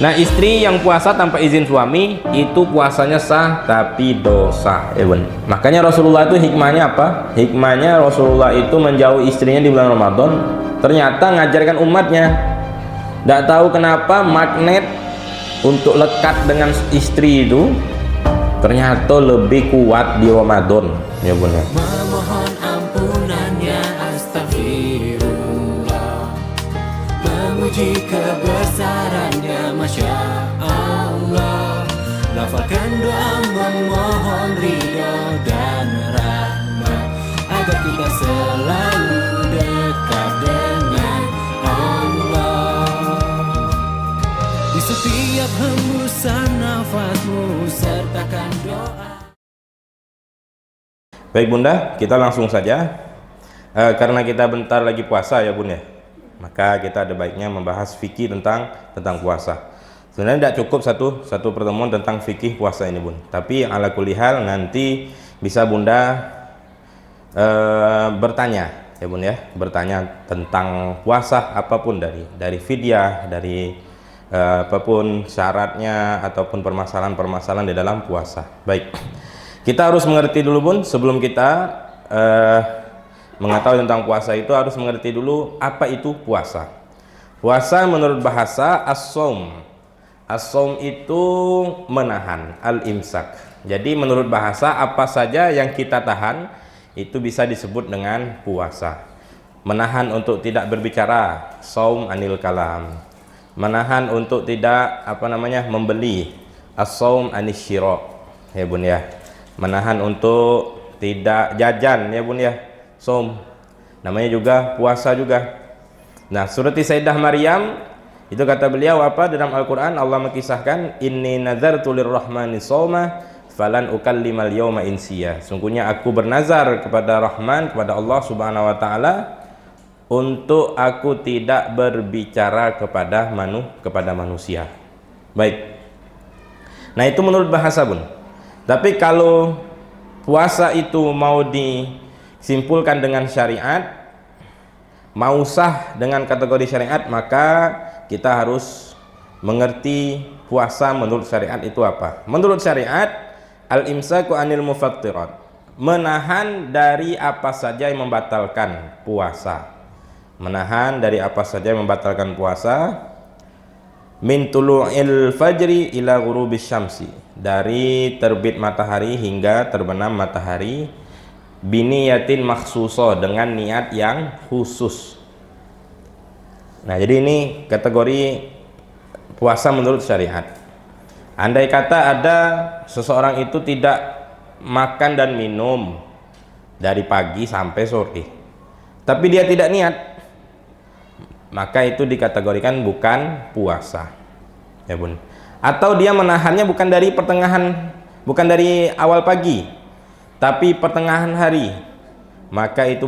Nah, istri yang puasa tanpa izin suami itu puasanya sah tapi dosa, ya bun. Makanya Rasulullah itu hikmahnya apa? Hikmahnya Rasulullah itu menjauhi istrinya di bulan Ramadan, ternyata ngajarkan umatnya. Tidak tahu kenapa magnet untuk lekat dengan istri itu ternyata lebih kuat di Ramadan, ya bun ya. Memohon ampunannya, astagfirullah, memuji kebesarannya, masya Allah, lafalkan doa memohon ridho dan rahmat, agar kita selalu dekat dengan Allah. Di setiap hembusan nafasmu sertakan doa. Baik bunda, kita langsung saja. Karena kita bentar lagi puasa ya bun ya, maka kita ada baiknya membahas fikih tentang puasa. Sebenarnya tidak cukup satu pertemuan tentang fikih puasa ini bun, tapi ala kulli hal nanti bisa bunda bertanya ya bun ya, bertanya tentang puasa apapun, dari fidyah, dari apapun syaratnya ataupun permasalahan-permasalahan di dalam puasa. Baik, kita harus mengerti dulu bun, sebelum kita mengetahui tentang puasa itu harus mengerti dulu apa itu puasa. Puasa menurut bahasa as-shaum. As-shaum itu menahan, al-imsak. Jadi menurut bahasa apa saja yang kita tahan itu bisa disebut dengan puasa. Menahan untuk tidak berbicara, shaum anil kalam. Menahan untuk tidak membeli, as-shaum anis syira, ya bun ya. Menahan untuk tidak jajan, ya bun ya, shaum. Namanya juga puasa juga. Nah, surati Sayyidah Maryam itu kata beliau apa dalam Al-Qur'an, Allah mengisahkan inni nazartu lirrahmani shauma falan ukallimal yauma insiya. Sungguhnya aku bernazar kepada Rahman, kepada Allah Subhanahu wa taala, untuk aku tidak berbicara kepada manusia. Baik. Nah, itu menurut bahasa bun. Tapi kalau puasa itu mau disimpulkan dengan syariat, mau sah dengan kategori syariat, maka kita harus mengerti puasa menurut syariat itu apa. Menurut syariat, al-imsaku anil mufattirat, menahan dari apa saja yang membatalkan puasa. Menahan dari apa saja yang membatalkan puasa. Min tulu'il fajri ila ghurubis syamsi, dari terbit matahari hingga terbenam matahari, biniyatin makhsusoh, dengan niat yang khusus. Nah, jadi ini kategori puasa menurut syariat. Andai kata ada seseorang itu tidak makan dan minum dari pagi sampai sore, tapi dia tidak niat, maka itu dikategorikan bukan puasa, ya bun. Atau dia menahannya bukan dari pertengahan, bukan dari awal pagi, tapi pertengahan hari, maka itu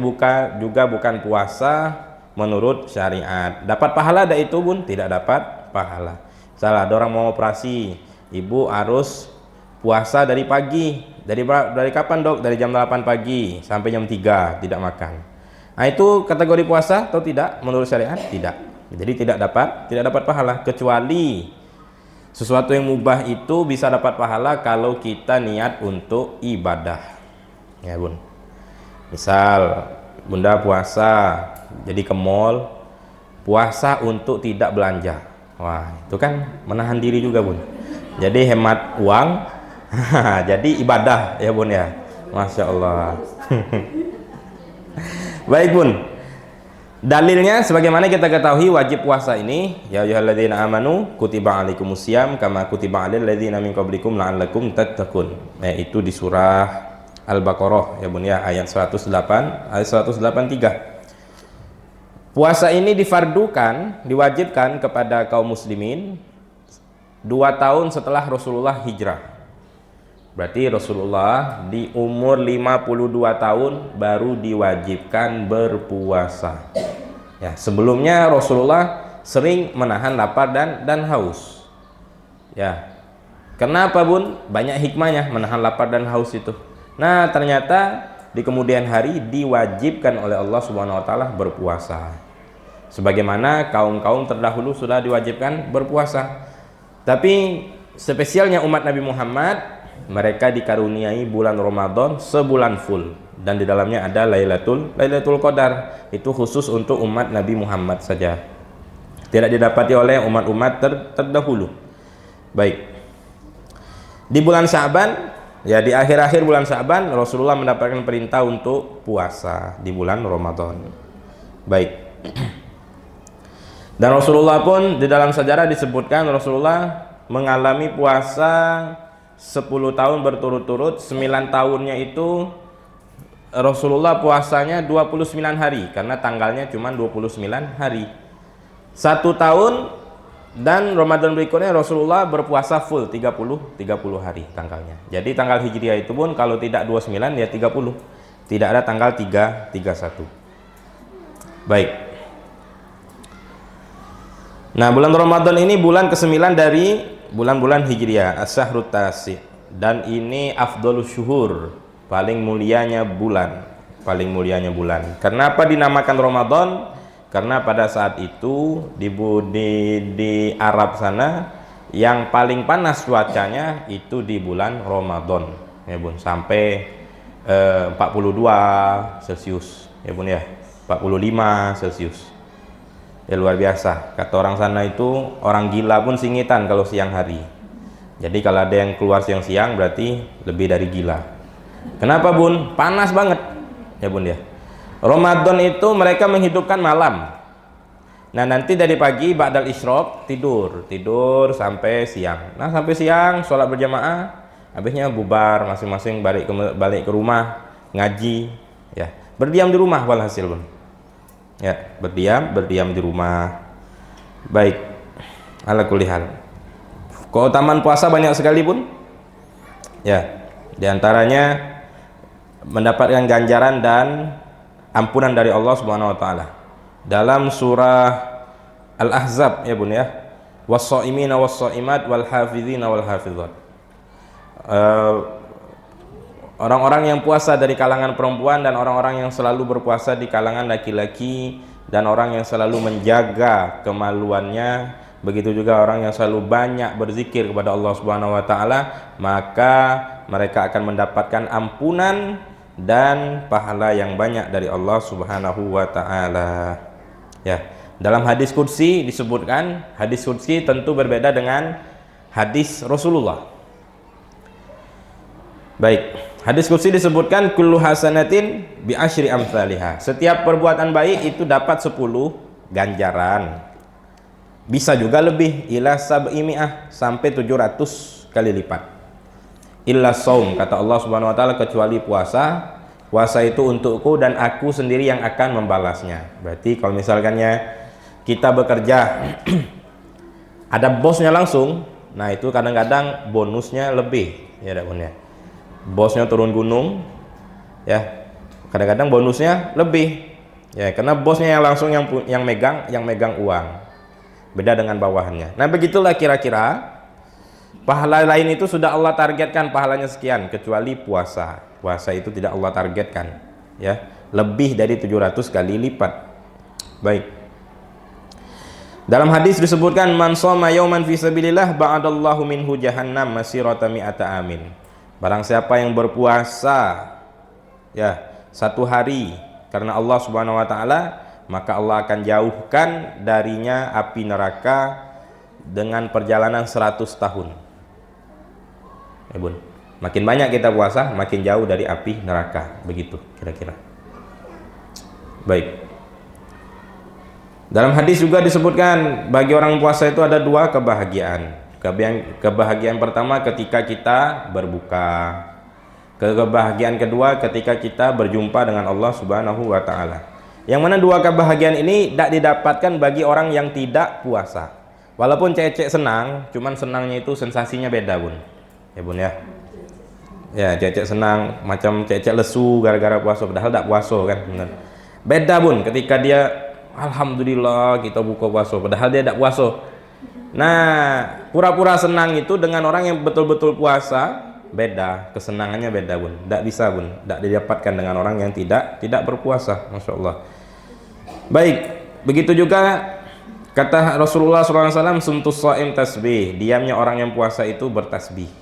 juga bukan puasa menurut syariat. Dapat pahala ada itu bun? Tidak dapat pahala. Salah, ada orang mau operasi, ibu harus puasa dari pagi. Dari kapan dok? Dari jam 8 pagi sampai jam 3 tidak makan. Nah, itu kategori puasa atau tidak menurut syariat? Tidak. Jadi tidak dapat pahala, kecuali sesuatu yang mubah itu bisa dapat pahala kalau kita niat untuk ibadah, ya bun. Misal bunda puasa jadi ke mall, puasa untuk tidak belanja, wah itu kan menahan diri juga bun, jadi hemat uang jadi ibadah, ya bun ya, masya Allah. Baik bun, dalilnya sebagaimana kita ketahui wajib puasa ini, ya ayyuhalladzina amanu kutiba alaikumusiyam kama kutiba alal ladzina min qablikum la'allakum tattaqun. Nah, itu di surah Al-Baqarah, ya bun ya, ayat 108, ayat 183. Puasa ini difardukan, diwajibkan kepada kaum muslimin 2 tahun setelah Rasulullah hijrah. Berarti Rasulullah di umur 52 tahun baru diwajibkan berpuasa. Ya, sebelumnya Rasulullah sering menahan lapar dan haus. Ya. Kenapa bun? Banyak hikmahnya menahan lapar dan haus itu. Nah, ternyata di kemudian hari diwajibkan oleh Allah Subhanahu wa taala berpuasa. Sebagaimana kaum-kaum terdahulu sudah diwajibkan berpuasa. Tapi spesialnya umat Nabi Muhammad, mereka dikaruniai bulan Ramadan sebulan full, dan di dalamnya ada Lailatul Qadar. Itu khusus untuk umat Nabi Muhammad saja, tidak didapati oleh umat-umat terdahulu. Baik, di bulan Sya'ban, ya di akhir-akhir bulan Sya'ban, Rasulullah mendapatkan perintah untuk puasa di bulan Ramadan. Baik. Dan Rasulullah pun di dalam sejarah disebutkan Rasulullah mengalami puasa 10 tahun berturut-turut. 9 tahunnya itu Rasulullah puasanya 29 hari karena tanggalnya cuma 29 hari. 1 tahun dan Ramadan berikutnya Rasulullah berpuasa full 30 hari tanggalnya. Jadi tanggal Hijriah itu pun kalau tidak 29 ya 30. Tidak ada tanggal 31. Baik. Nah, bulan Ramadan ini bulan ke-9 dari bulan-bulan Hijriah, Asy-Syahrut Tasi', dan ini afdhalus syuhur, paling mulianya bulan. Kenapa dinamakan Ramadan? Karena pada saat itu di Arab sana yang paling panas cuacanya itu di bulan Ramadan, ya Bun, sampai 42 Celcius, ya Bun ya, 45 Celcius. Ya luar biasa, kata orang sana itu orang gila pun singitan kalau siang hari. Jadi kalau ada yang keluar siang-siang berarti lebih dari gila. Kenapa Bun? Panas banget, ya Bun ya. Ramadan itu mereka menghidupkan malam. Nah nanti dari pagi ba'dal isyraq tidur sampai siang. Nah sampai siang sholat berjamaah, habisnya bubar masing-masing balik ke rumah ngaji, ya berdiam di rumah walhasil Bun. Ya, berdiam di rumah. Baik, ala kulli hal. Keutamaan puasa banyak sekali Pun. Ya, diantaranya mendapatkan ganjaran dan ampunan dari Allah Subhanahu wa taala. Dalam surah Al-Ahzab, ya Bun ya. Was-shaimina was-shaimat wal hafizina wal hafizat. Orang-orang yang puasa dari kalangan perempuan dan orang-orang yang selalu berpuasa di kalangan laki-laki, dan orang yang selalu menjaga kemaluannya, begitu juga orang yang selalu banyak berzikir kepada Allah Subhanahu wa taala, maka mereka akan mendapatkan ampunan dan pahala yang banyak dari Allah Subhanahu wa taala. Ya, dalam hadis qudsi disebutkan, hadis qudsi tentu berbeda dengan hadis Rasulullah. Baik, hadis qudsi disebutkan kullu hasanatin bi asyri amsalihha. Setiap perbuatan baik itu dapat 10 ganjaran. Bisa juga lebih, ila sab'imi'ah, sampai 700 kali lipat. Illa shaum, kata Allah Subhanahu wa taala, kecuali puasa. Puasa itu untukku dan aku sendiri yang akan membalasnya. Berarti kalau misalkannya kita bekerja ada bosnya langsung, nah itu kadang-kadang bonusnya lebih, ya daunnya. Bosnya turun gunung, ya kadang-kadang bonusnya lebih, ya karena bosnya yang langsung yang megang uang, beda dengan bawahannya. Nah begitulah kira-kira. Pahala lain itu sudah Allah targetkan pahalanya sekian, kecuali puasa. Puasa itu tidak Allah targetkan, ya lebih dari 700 kali lipat. Baik, dalam hadis disebutkan man shoma yauman fi sabilillah ba'adallahu minhu jahannam masirata mi'ata amin. Barang siapa yang berpuasa ya 1 hari karena Allah Subhanahu wa taala, maka Allah akan jauhkan darinya api neraka dengan perjalanan 100 tahun. Ya Bun, makin banyak kita puasa, makin jauh dari api neraka, begitu kira-kira. Baik. Dalam hadis juga disebutkan bagi orang puasa itu ada 2 kebahagiaan. Kebahagiaan pertama ketika kita berbuka. Kebahagiaan kedua ketika kita berjumpa dengan Allah Subhanahu wa taala. Yang mana 2 kebahagiaan ini tidak didapatkan bagi orang yang tidak puasa. Walaupun cecek senang, cuman senangnya itu sensasinya beda Bun. Ya Bun ya. Ya cecek senang, macam cecek lesu gara-gara puasa, padahal tidak puasa kan. Benar. Beda Bun ketika dia alhamdulillah kita buka puasa, padahal dia tidak puasa. Nah, pura-pura senang itu dengan orang yang betul-betul puasa beda, kesenangannya beda Bun. Tidak bisa Bun, tidak didapatkan dengan orang yang tidak berpuasa. Masya Allah. Baik, begitu juga Kata Rasulullah SAW, sumtus shaim tasbih, diamnya orang yang puasa itu bertasbih.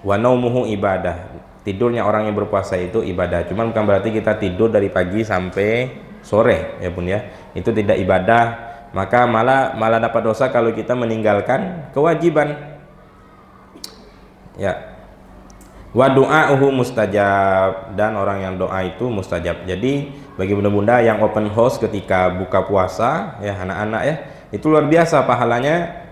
Wa naumuhu ibadah, tidurnya orang yang berpuasa itu ibadah. Cuman bukan berarti kita tidur dari pagi sampai sore ya Bun ya. Itu tidak ibadah, maka malah dapat dosa kalau kita meninggalkan kewajiban. Ya. Wa du'auhu mustajab, dan orang yang doa itu mustajab. Jadi bagi bunda-bunda yang open house ketika buka puasa ya, anak-anak ya, itu luar biasa pahalanya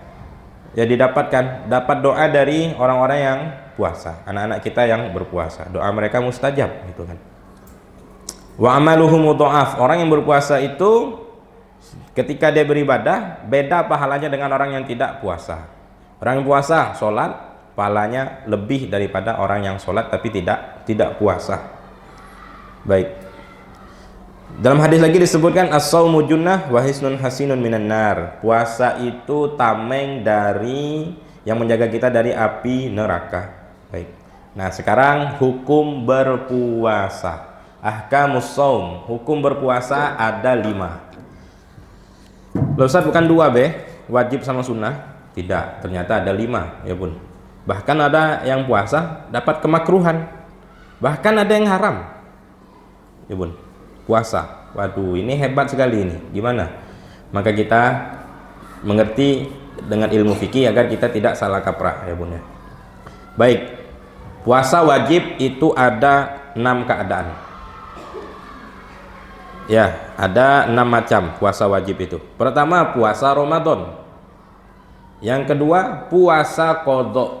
ya didapatkan, dapat doa dari orang-orang yang puasa, anak-anak kita yang berpuasa, doa mereka mustajab gitu kan. Wa amaluhu mudha'af, orang yang berpuasa itu ketika dia beribadah beda pahalanya dengan orang yang tidak puasa. Orang yang puasa sholat pahalanya lebih daripada orang yang sholat tapi tidak puasa. Baik. Dalam hadis lagi disebutkan as-shaumu junnah wa hisnun hasinun minan nar. Puasa itu tameng dari yang menjaga kita dari api neraka. Baik. Nah, sekarang hukum berpuasa. Ahkamus shaum, hukum berpuasa ada 5. Loh Ustaz, bukan 2 wajib sama sunnah? Tidak, ternyata ada 5 ya Bun. Bahkan ada yang puasa dapat kemakruhan, bahkan ada yang haram ya Bun, puasa. Waduh, ini hebat sekali ini. Gimana? Maka kita mengerti dengan ilmu fikih agar kita tidak salah kaprah ya Bun ya. Baik, puasa wajib itu ada 6 keadaan ya, ada 6 macam puasa wajib itu. Pertama, puasa Ramadan. Yang kedua, puasa qadha,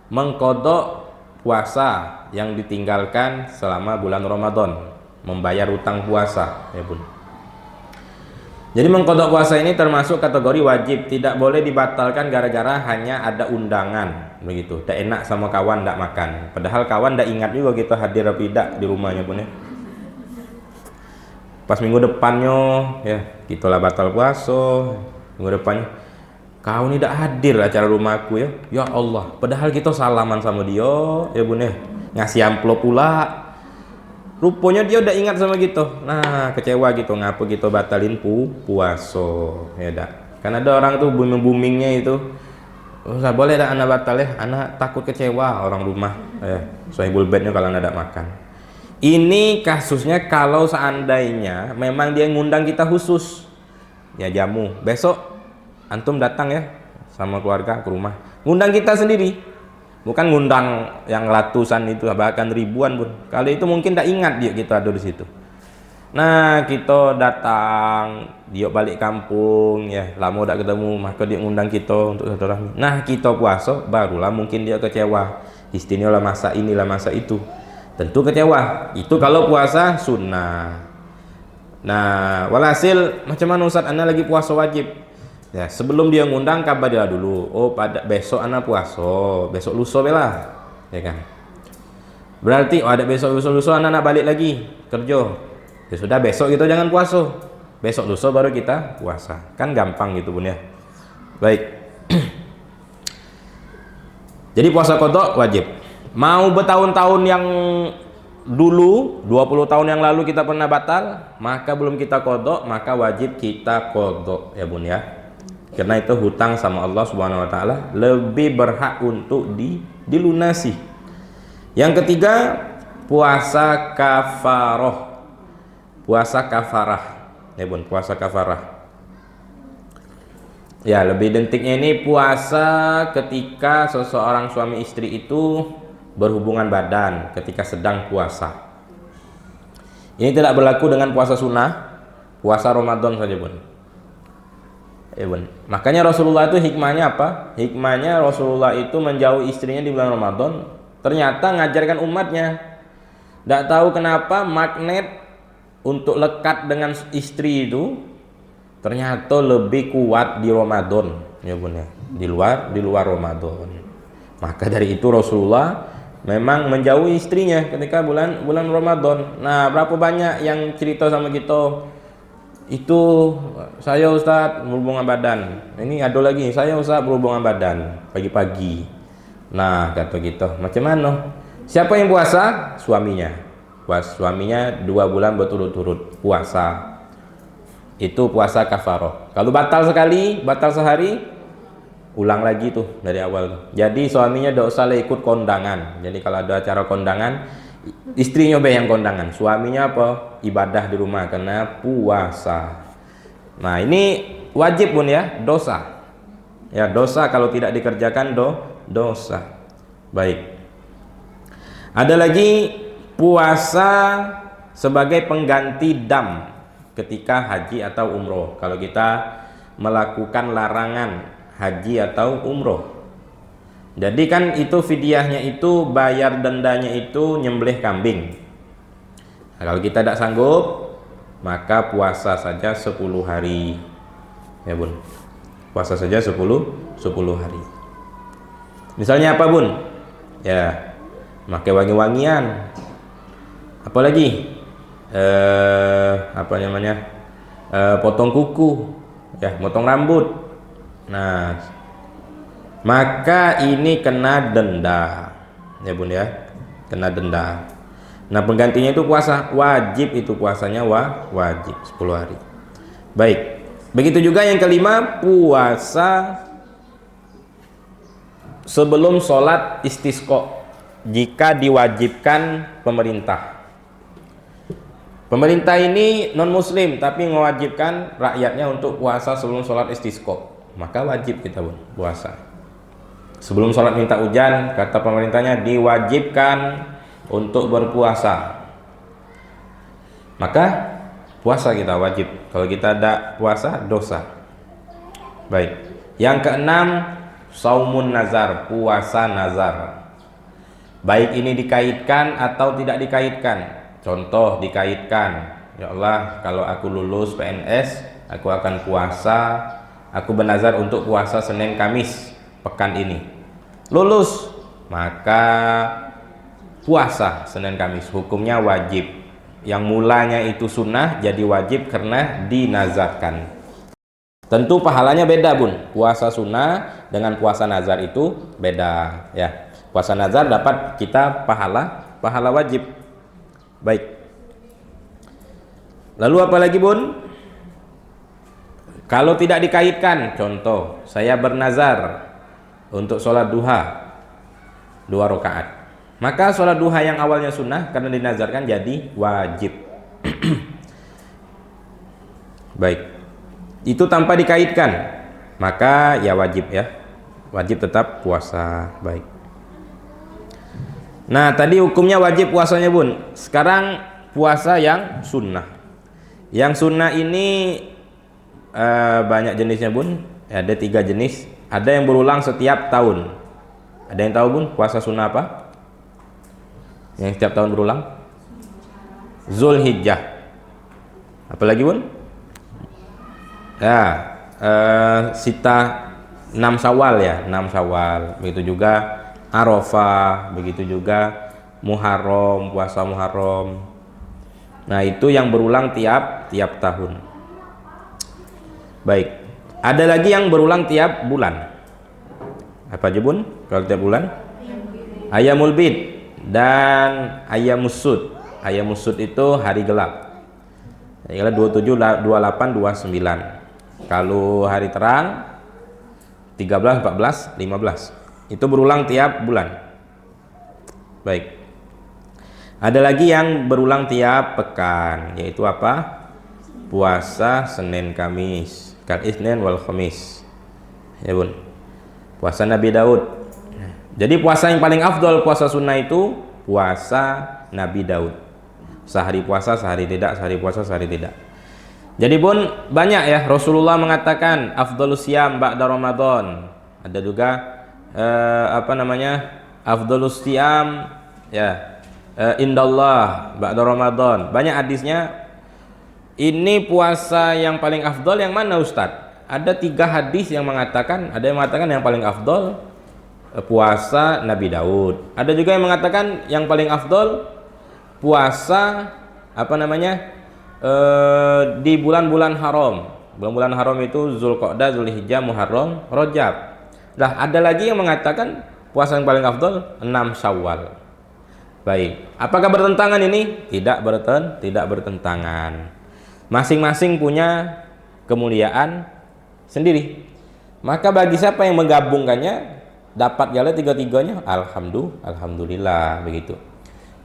mengkodok puasa yang ditinggalkan selama bulan Ramadan, membayar utang puasa ya Bun. Jadi mengkodok puasa ini termasuk kategori wajib, tidak boleh dibatalkan gara-gara hanya ada undangan begitu, tak enak sama kawan tak makan, padahal kawan tak ingat juga kita hadir apa tidak di rumahnya Bun ya. Pas minggu depannya ya kita lah batal puasa, minggu depannya kau ini tidak hadir acara rumahku ya. Ya Allah, padahal kita salaman sama dia ya Bun ya, ngasih amplop pula, rupanya dia udah ingat sama kita. Nah, kecewa gitu, ngapa kita batalin puaso ya dak. Kan ada orang tuh booming-boomingnya itu, nggak boleh dah anak batal ya, anak takut kecewa orang rumah ya, sohibul bednya kalau anak tidak makan. Ini kasusnya kalau seandainya memang dia ngundang kita khusus ya, jamu besok antum datang ya sama keluarga ke rumah, ngundang kita sendiri, bukan ngundang yang ratusan itu, bahkan ribuan Bun. Kali itu mungkin tak ingat dia kita ada di situ. Nah, kita datang, dia balik kampung ya, lama tak ketemu, maka dia ngundang kita untuk silaturahmi. Nah, kita puasa barulah mungkin dia kecewa, istrinya lah masa inilah masa itu, tentu kecewa. Itu kalau puasa sunnah. Nah, walhasil macam mana Ustaz, anda lagi puasa wajib ya, sebelum dia ngundang kabar dia dulu, oh pada besok anak puasa, besok lusa bela ya kan, berarti oh ada besok lusa anak balik lagi kerja ya, sudah besok kita jangan puasa, besok lusa baru kita puasa, kan gampang gitu Bun ya. Baik. Jadi puasa qadha wajib. Mau bertahun-tahun yang dulu 20 tahun yang lalu kita pernah batal, maka belum kita qadha, maka wajib kita qadha ya Bun ya. Karena itu hutang sama Allah Subhanahu wa taala lebih berhak untuk dilunasi. Yang ketiga, puasa kafaroh. Puasa kafarah. Ya Bun, puasa kafarah. Ya, lebih dentiknya ini puasa ketika seseorang suami istri itu berhubungan badan ketika sedang puasa. Ini tidak berlaku dengan puasa sunnah, puasa Ramadan saja Bun. Makanya Rasulullah itu hikmahnya apa? Hikmahnya Rasulullah itu menjauhi istrinya di bulan Ramadan, ternyata ngajarkan umatnya. Tidak tahu kenapa magnet untuk lekat dengan istri itu ternyata lebih kuat di Ramadan ya Bun ya, di luar Ramadan. Maka dari itu Rasulullah memang menjauhi istrinya ketika bulan Ramadan. Nah, berapa banyak yang cerita sama kita, itu saya Ustaz berhubungan badan, ini ada lagi saya Ustaz berhubungan badan pagi-pagi. Nah, kata kita macam mana? Siapa yang puasa? Suaminya. Suaminya 2 bulan berturut-turut puasa. Itu puasa kafaroh. Kalau batal sekali, batal sehari, ulang lagi tuh dari awal. Jadi suaminya tidak usah ikut kondangan. Jadi kalau ada acara kondangan, istrinya be yang kondangan, suaminya apa? Ibadah di rumah karena puasa. Nah ini wajib pun ya, dosa. Ya dosa kalau tidak dikerjakan dosa. Baik. Ada lagi puasa sebagai pengganti dam ketika haji atau umroh. Kalau kita melakukan larangan haji atau umroh, jadi kan itu fidyahnya itu bayar dendanya itu nyembelih kambing. Nah, kalau kita tidak sanggup, maka puasa saja 10 hari. Ya bun, puasa saja 10 hari. Misalnya apa bun? Ya, pakai wangi-wangian. Apalagi apa namanya? Potong kuku, ya, potong rambut. Nah, maka ini kena denda, ya bun ya, kena denda. Nah penggantinya itu puasa, wajib itu puasanya wajib 10 hari. Baik, begitu juga yang kelima, puasa sebelum sholat istisqa jika diwajibkan pemerintah. Pemerintah ini non muslim tapi mewajibkan rakyatnya untuk puasa sebelum sholat istisqa, maka wajib kita pun puasa sebelum sholat minta hujan. Kata pemerintahnya diwajibkan untuk berpuasa, maka puasa kita wajib. Kalau kita tidak puasa dosa. Baik, yang keenam, saumun nazar, puasa nazar. Baik ini dikaitkan atau tidak dikaitkan. Contoh dikaitkan, ya Allah kalau aku lulus PNS aku akan puasa, aku bernazar untuk puasa Senin Kamis pekan ini. Lulus, maka puasa Senin Kamis hukumnya wajib. Yang mulanya itu sunnah jadi wajib karena dinazarkan. Tentu pahalanya beda bun. Puasa sunnah dengan puasa nazar itu beda ya. Puasa nazar dapat kita pahala wajib. Baik. Lalu apa lagi bun? Kalau tidak dikaitkan, contoh saya bernazar untuk sholat duha 2 rakaat, maka sholat duha yang awalnya sunnah karena dinazarkan jadi wajib. Baik, itu tanpa dikaitkan, maka ya wajib ya, wajib tetap puasa. Baik. Nah tadi hukumnya wajib puasanya bun. Sekarang puasa yang sunnah. Yang sunnah ini banyak jenisnya bun. Ada 3 jenis. Ada yang berulang setiap tahun. Ada yang tahu bun puasa sunnah apa? Yang setiap tahun berulang? Zulhijjah. Apalagi bun? Ya, sita 6 Syawal ya, 6 Syawal. Begitu juga Arafah, begitu juga Muharram, puasa Muharram. Nah, itu yang berulang tiap tahun. Baik. Ada lagi yang berulang tiap bulan. Apa aja bun? Kalau tiap bulan? Ayyamul Bid dan Ayyamus Sud. Ayyamus Sud itu hari gelap. Hari gelap 27, 28, 29. Kalau hari terang 13, 14, 15. Itu berulang tiap bulan. Baik. Ada lagi yang berulang tiap pekan, yaitu apa? Puasa Senin Kamis, kal Isnin wal Khamis. Ya bun. Puasa Nabi Daud. Jadi puasa yang paling afdol, puasa sunnah itu puasa Nabi Daud. Sehari puasa, sehari tidak, sehari puasa, sehari tidak. Jadi bun, banyak ya Rasulullah mengatakan afdhalus siyam ba'da Ramadan. Ada juga afdhalus siyam ya indallah ba'da Ramadan. Banyak hadisnya. Ini puasa yang paling afdol yang mana Ustadz? Ada 3 hadis yang mengatakan, ada yang mengatakan yang paling afdol puasa Nabi Daud. Ada juga yang mengatakan yang paling afdol puasa di bulan-bulan haram. Bulan-bulan haram itu Zulqa'dah, Zulhijjah, Muharram, Rajab. Nah, ada lagi yang mengatakan puasa yang paling afdol 6 Syawal. Baik, apakah bertentangan ini? Tidak bertentangan. Masing-masing punya kemuliaan sendiri. Maka bagi siapa yang menggabungkannya dapat jala tiga-tiganya, alhamdulillah begitu.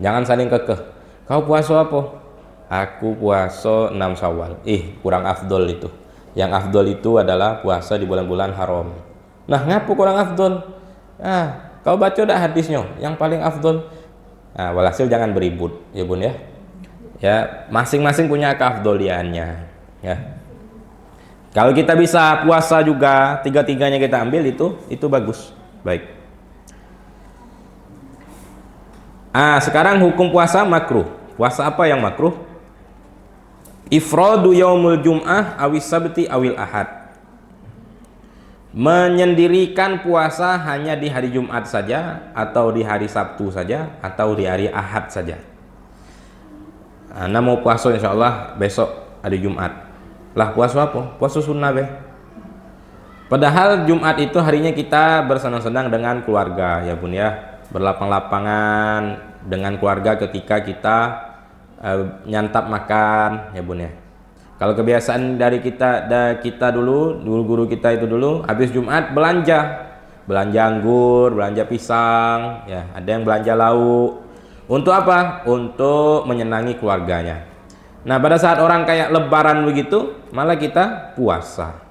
Jangan saling kekeh. Kau puasa apa? Aku puasa 6 Syawal. Kurang afdol itu. Yang afdol itu adalah puasa di bulan-bulan haram. Nah, ngapa kurang afdol? Kau baca dak hadisnya? Yang paling afdol. Walhasil jangan beribut, ya Bun ya. Ya, masing-masing punya keafdoliannya, ya. Kalau kita bisa puasa juga tiga-tiganya kita ambil itu bagus. Baik. Sekarang hukum puasa makruh. Puasa apa yang makruh? Ifradu yaumul jum'ah awis sabti awil ahad. Menyendirikan puasa hanya di hari Jumat saja, atau di hari Sabtu saja, atau di hari Ahad saja. Mau puasa insya Allah besok hari Jumat. Lah puasa apa? Puasa sunnah be. Padahal Jumat itu harinya kita bersenang-senang dengan keluarga, ya Bun ya. Berlapang-lapangan dengan keluarga ketika kita nyantap makan, ya Bun ya. Kalau kebiasaan dari kita dulu guru kita itu dulu habis Jumat belanja anggur, belanja pisang, ya, ada yang belanja lauk. Untuk apa? Untuk menyenangi keluarganya. Nah, pada saat orang kayak lebaran begitu, malah kita puasa.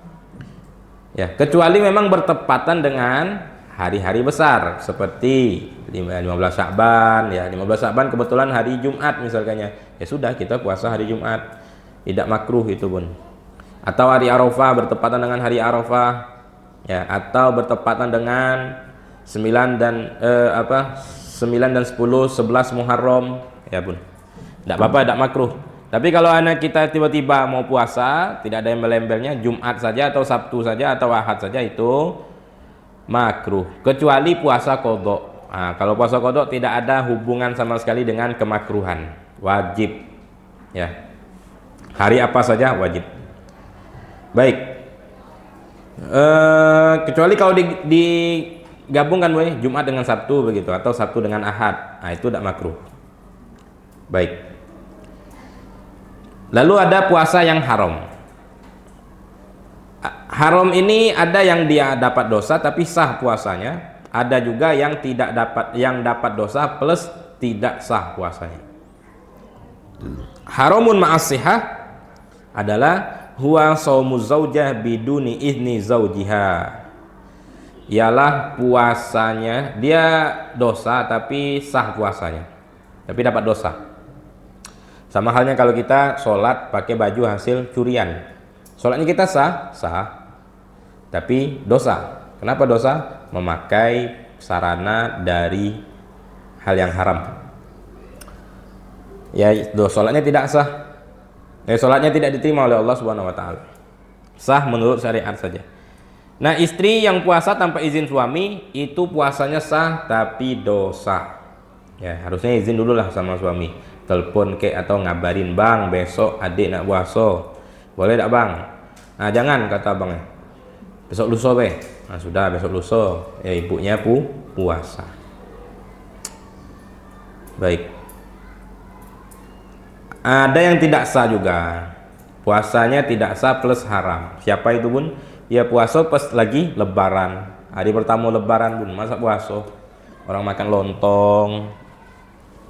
Ya, kecuali memang bertepatan dengan hari-hari besar seperti 15 Sya'ban, ya, 15 Sya'ban kebetulan hari Jumat misalnya. Ya sudah, kita puasa hari Jumat. Tidak makruh itu Bun. Atau hari Arafah bertepatan dengan hari Arafah, ya, atau bertepatan dengan 9 dan 10 11 Muharram, ya Bun. Tidak apa-apa, tidak makruh. Tapi kalau anak kita tiba-tiba mau puasa, tidak ada yang embel-embelnya, Jumat saja atau Sabtu saja atau Ahad saja, itu makruh. Kecuali puasa qadha. Kalau puasa qadha tidak ada hubungan sama sekali dengan kemakruhan, wajib, ya. Hari apa saja wajib. Baik. Kecuali kalau digabungkan Jumat dengan Sabtu begitu, atau Sabtu dengan Ahad, itu tidak makruh. Baik. Lalu ada puasa yang haram. Haram ini ada yang dia dapat dosa tapi sah puasanya, ada juga yang tidak dapat, yang dapat dosa plus tidak sah puasanya. Haramun ma'as-sihah adalah huwa shaumu zaujah biduni izni zaujiha. Ialah puasanya dia dosa tapi sah puasanya, tapi dapat dosa. Sama halnya kalau kita sholat pakai baju hasil curian, sholatnya kita sah, tapi dosa. Kenapa dosa? Memakai sarana dari hal yang haram. Ya, sholatnya tidak sah. Sholatnya tidak diterima oleh Allah Subhanahu wa Ta'ala. Sah menurut syariat saja. Nah, istri yang puasa tanpa izin suami itu puasanya sah tapi dosa. Ya, harusnya izin dulu lah sama suami. Telepon atau ngabarin, "Bang, besok adik nak puasa. Boleh tak, Bang?" Jangan, kata abangnya. "Besok lusa, be." Sudah, besok lusa. Ya, ibunya puasa. Baik. Ada yang tidak sah juga. Puasanya tidak sah plus haram. Siapa itu Bun? Ya puasa pas lagi lebaran. Hari pertama lebaran Bun, masa puasa? Orang makan lontong,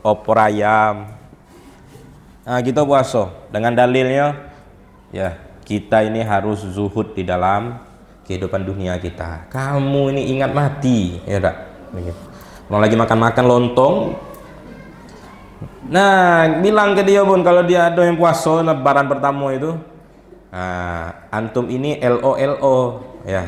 opor ayam. Kita puasa dengan dalilnya, ya, kita ini harus zuhud di dalam kehidupan dunia kita. Kamu ini ingat mati, ya tak? Orang lagi makan lontong. Bilang ke dia Bun, kalau dia ada yang puasa lebaran pertama itu, antum ini LO, ya.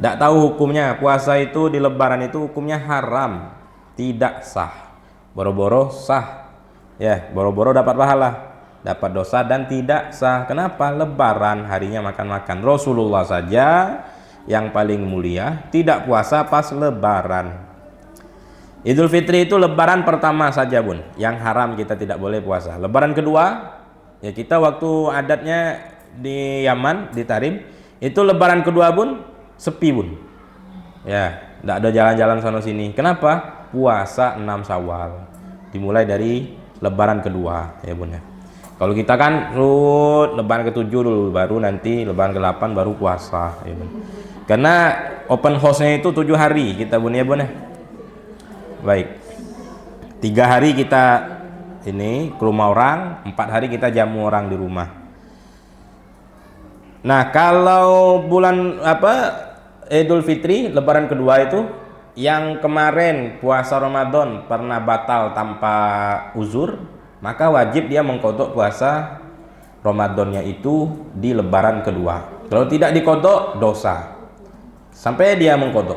Tidak tahu hukumnya. Puasa itu di lebaran itu hukumnya haram, tidak sah. Boro-boro sah, ya, boro-boro dapat pahala, dapat dosa dan tidak sah. Kenapa? Lebaran harinya makan-makan. Rasulullah saja yang paling mulia tidak puasa pas lebaran. Idul Fitri itu lebaran pertama saja Bun, yang haram kita tidak boleh puasa. Lebaran kedua, ya kita waktu adatnya di Yaman, di Tarim, itu lebaran kedua Bun, sepi Bun. Ya, tidak ada jalan-jalan sana sini. Kenapa? Puasa 6 Syawal. Dimulai dari lebaran kedua, ya Bun ya. Kalau kita kan lebaran ke-7 dulu, baru nanti lebaran ke-8 baru puasa, ya Bun. Karena open house-nya itu 7 hari kita Bun ya Bun ya. Baik. 3 hari kita ini ke rumah orang, 4 hari kita jamu orang di rumah. Nah, kalau bulan Idul Fitri, lebaran kedua itu yang kemarin puasa Ramadan pernah batal tanpa uzur, maka wajib dia mengkodok puasa Ramadannya itu di lebaran kedua. Kalau tidak dikodok, dosa sampai dia mengkodok.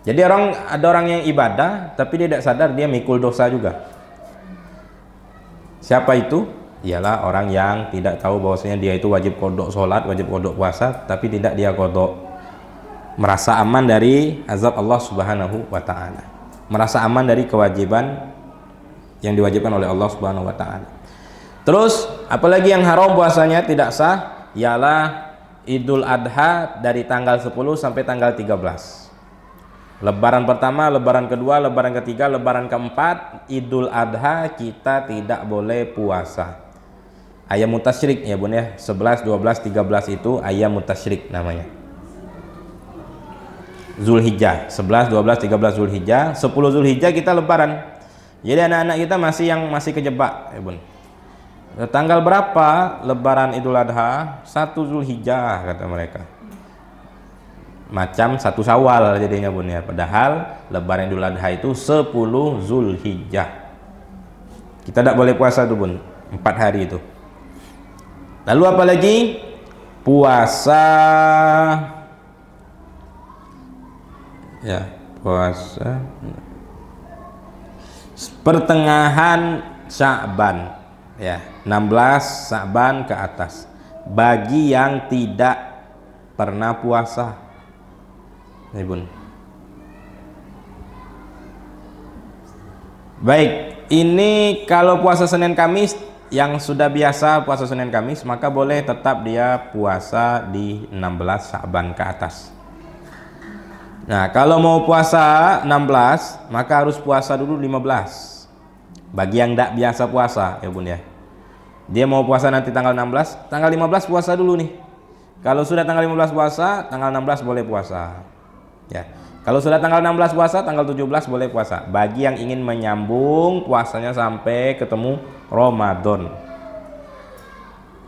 Jadi ada orang yang ibadah tapi dia tidak sadar dia mikul dosa juga. Siapa itu? Ialah orang yang tidak tahu bahwasanya dia itu wajib kodok sholat, wajib kodok puasa, tapi tidak dia kodok. Merasa aman dari azab Allah Subhanahu wa ta'ala, merasa aman dari kewajiban yang diwajibkan oleh Allah Subhanahu wa ta'ala. Terus apalagi yang haram puasanya tidak sah, ialah Idul Adha dari tanggal 10 sampai tanggal 13. Lebaran pertama, lebaran kedua, lebaran ketiga, lebaran keempat, Idul Adha kita tidak boleh puasa. Ayam mutasyrik ya Bun ya, 11, 12, 13 itu ayam mutasyrik namanya. Zulhijjah, 11, 12, 13 Zulhijjah, 10 Zulhijjah kita lebaran. Jadi anak-anak kita masih kejebak ya Bun. Tanggal berapa lebaran Idul Adha? 1 Zulhijjah kata mereka. Macam 1 Syawal jadinya Bun ya. Padahal lebaran Idul Adha itu 10 Zulhijjah. Kita tidak boleh puasa tuh Bun, 4 hari itu. Lalu apalagi puasa pertengahan Sya'ban ya, 16 Sya'ban ke atas bagi yang tidak pernah puasa nih Bun. Baik, ini kalau puasa Senin Kamis, yang sudah biasa puasa Senin Kamis, maka boleh tetap dia puasa di 16 Sya'ban ke atas. Nah, kalau mau puasa 16, maka harus puasa dulu 15. Bagi yang tidak biasa puasa ya Bun ya, dia mau puasa nanti tanggal 16, tanggal 15 puasa dulu nih. Kalau sudah tanggal 15 puasa, tanggal 16 boleh puasa ya. Kalau sudah tanggal 16 puasa, tanggal 17 boleh puasa. Bagi yang ingin menyambung puasanya sampai ketemu Ramadan.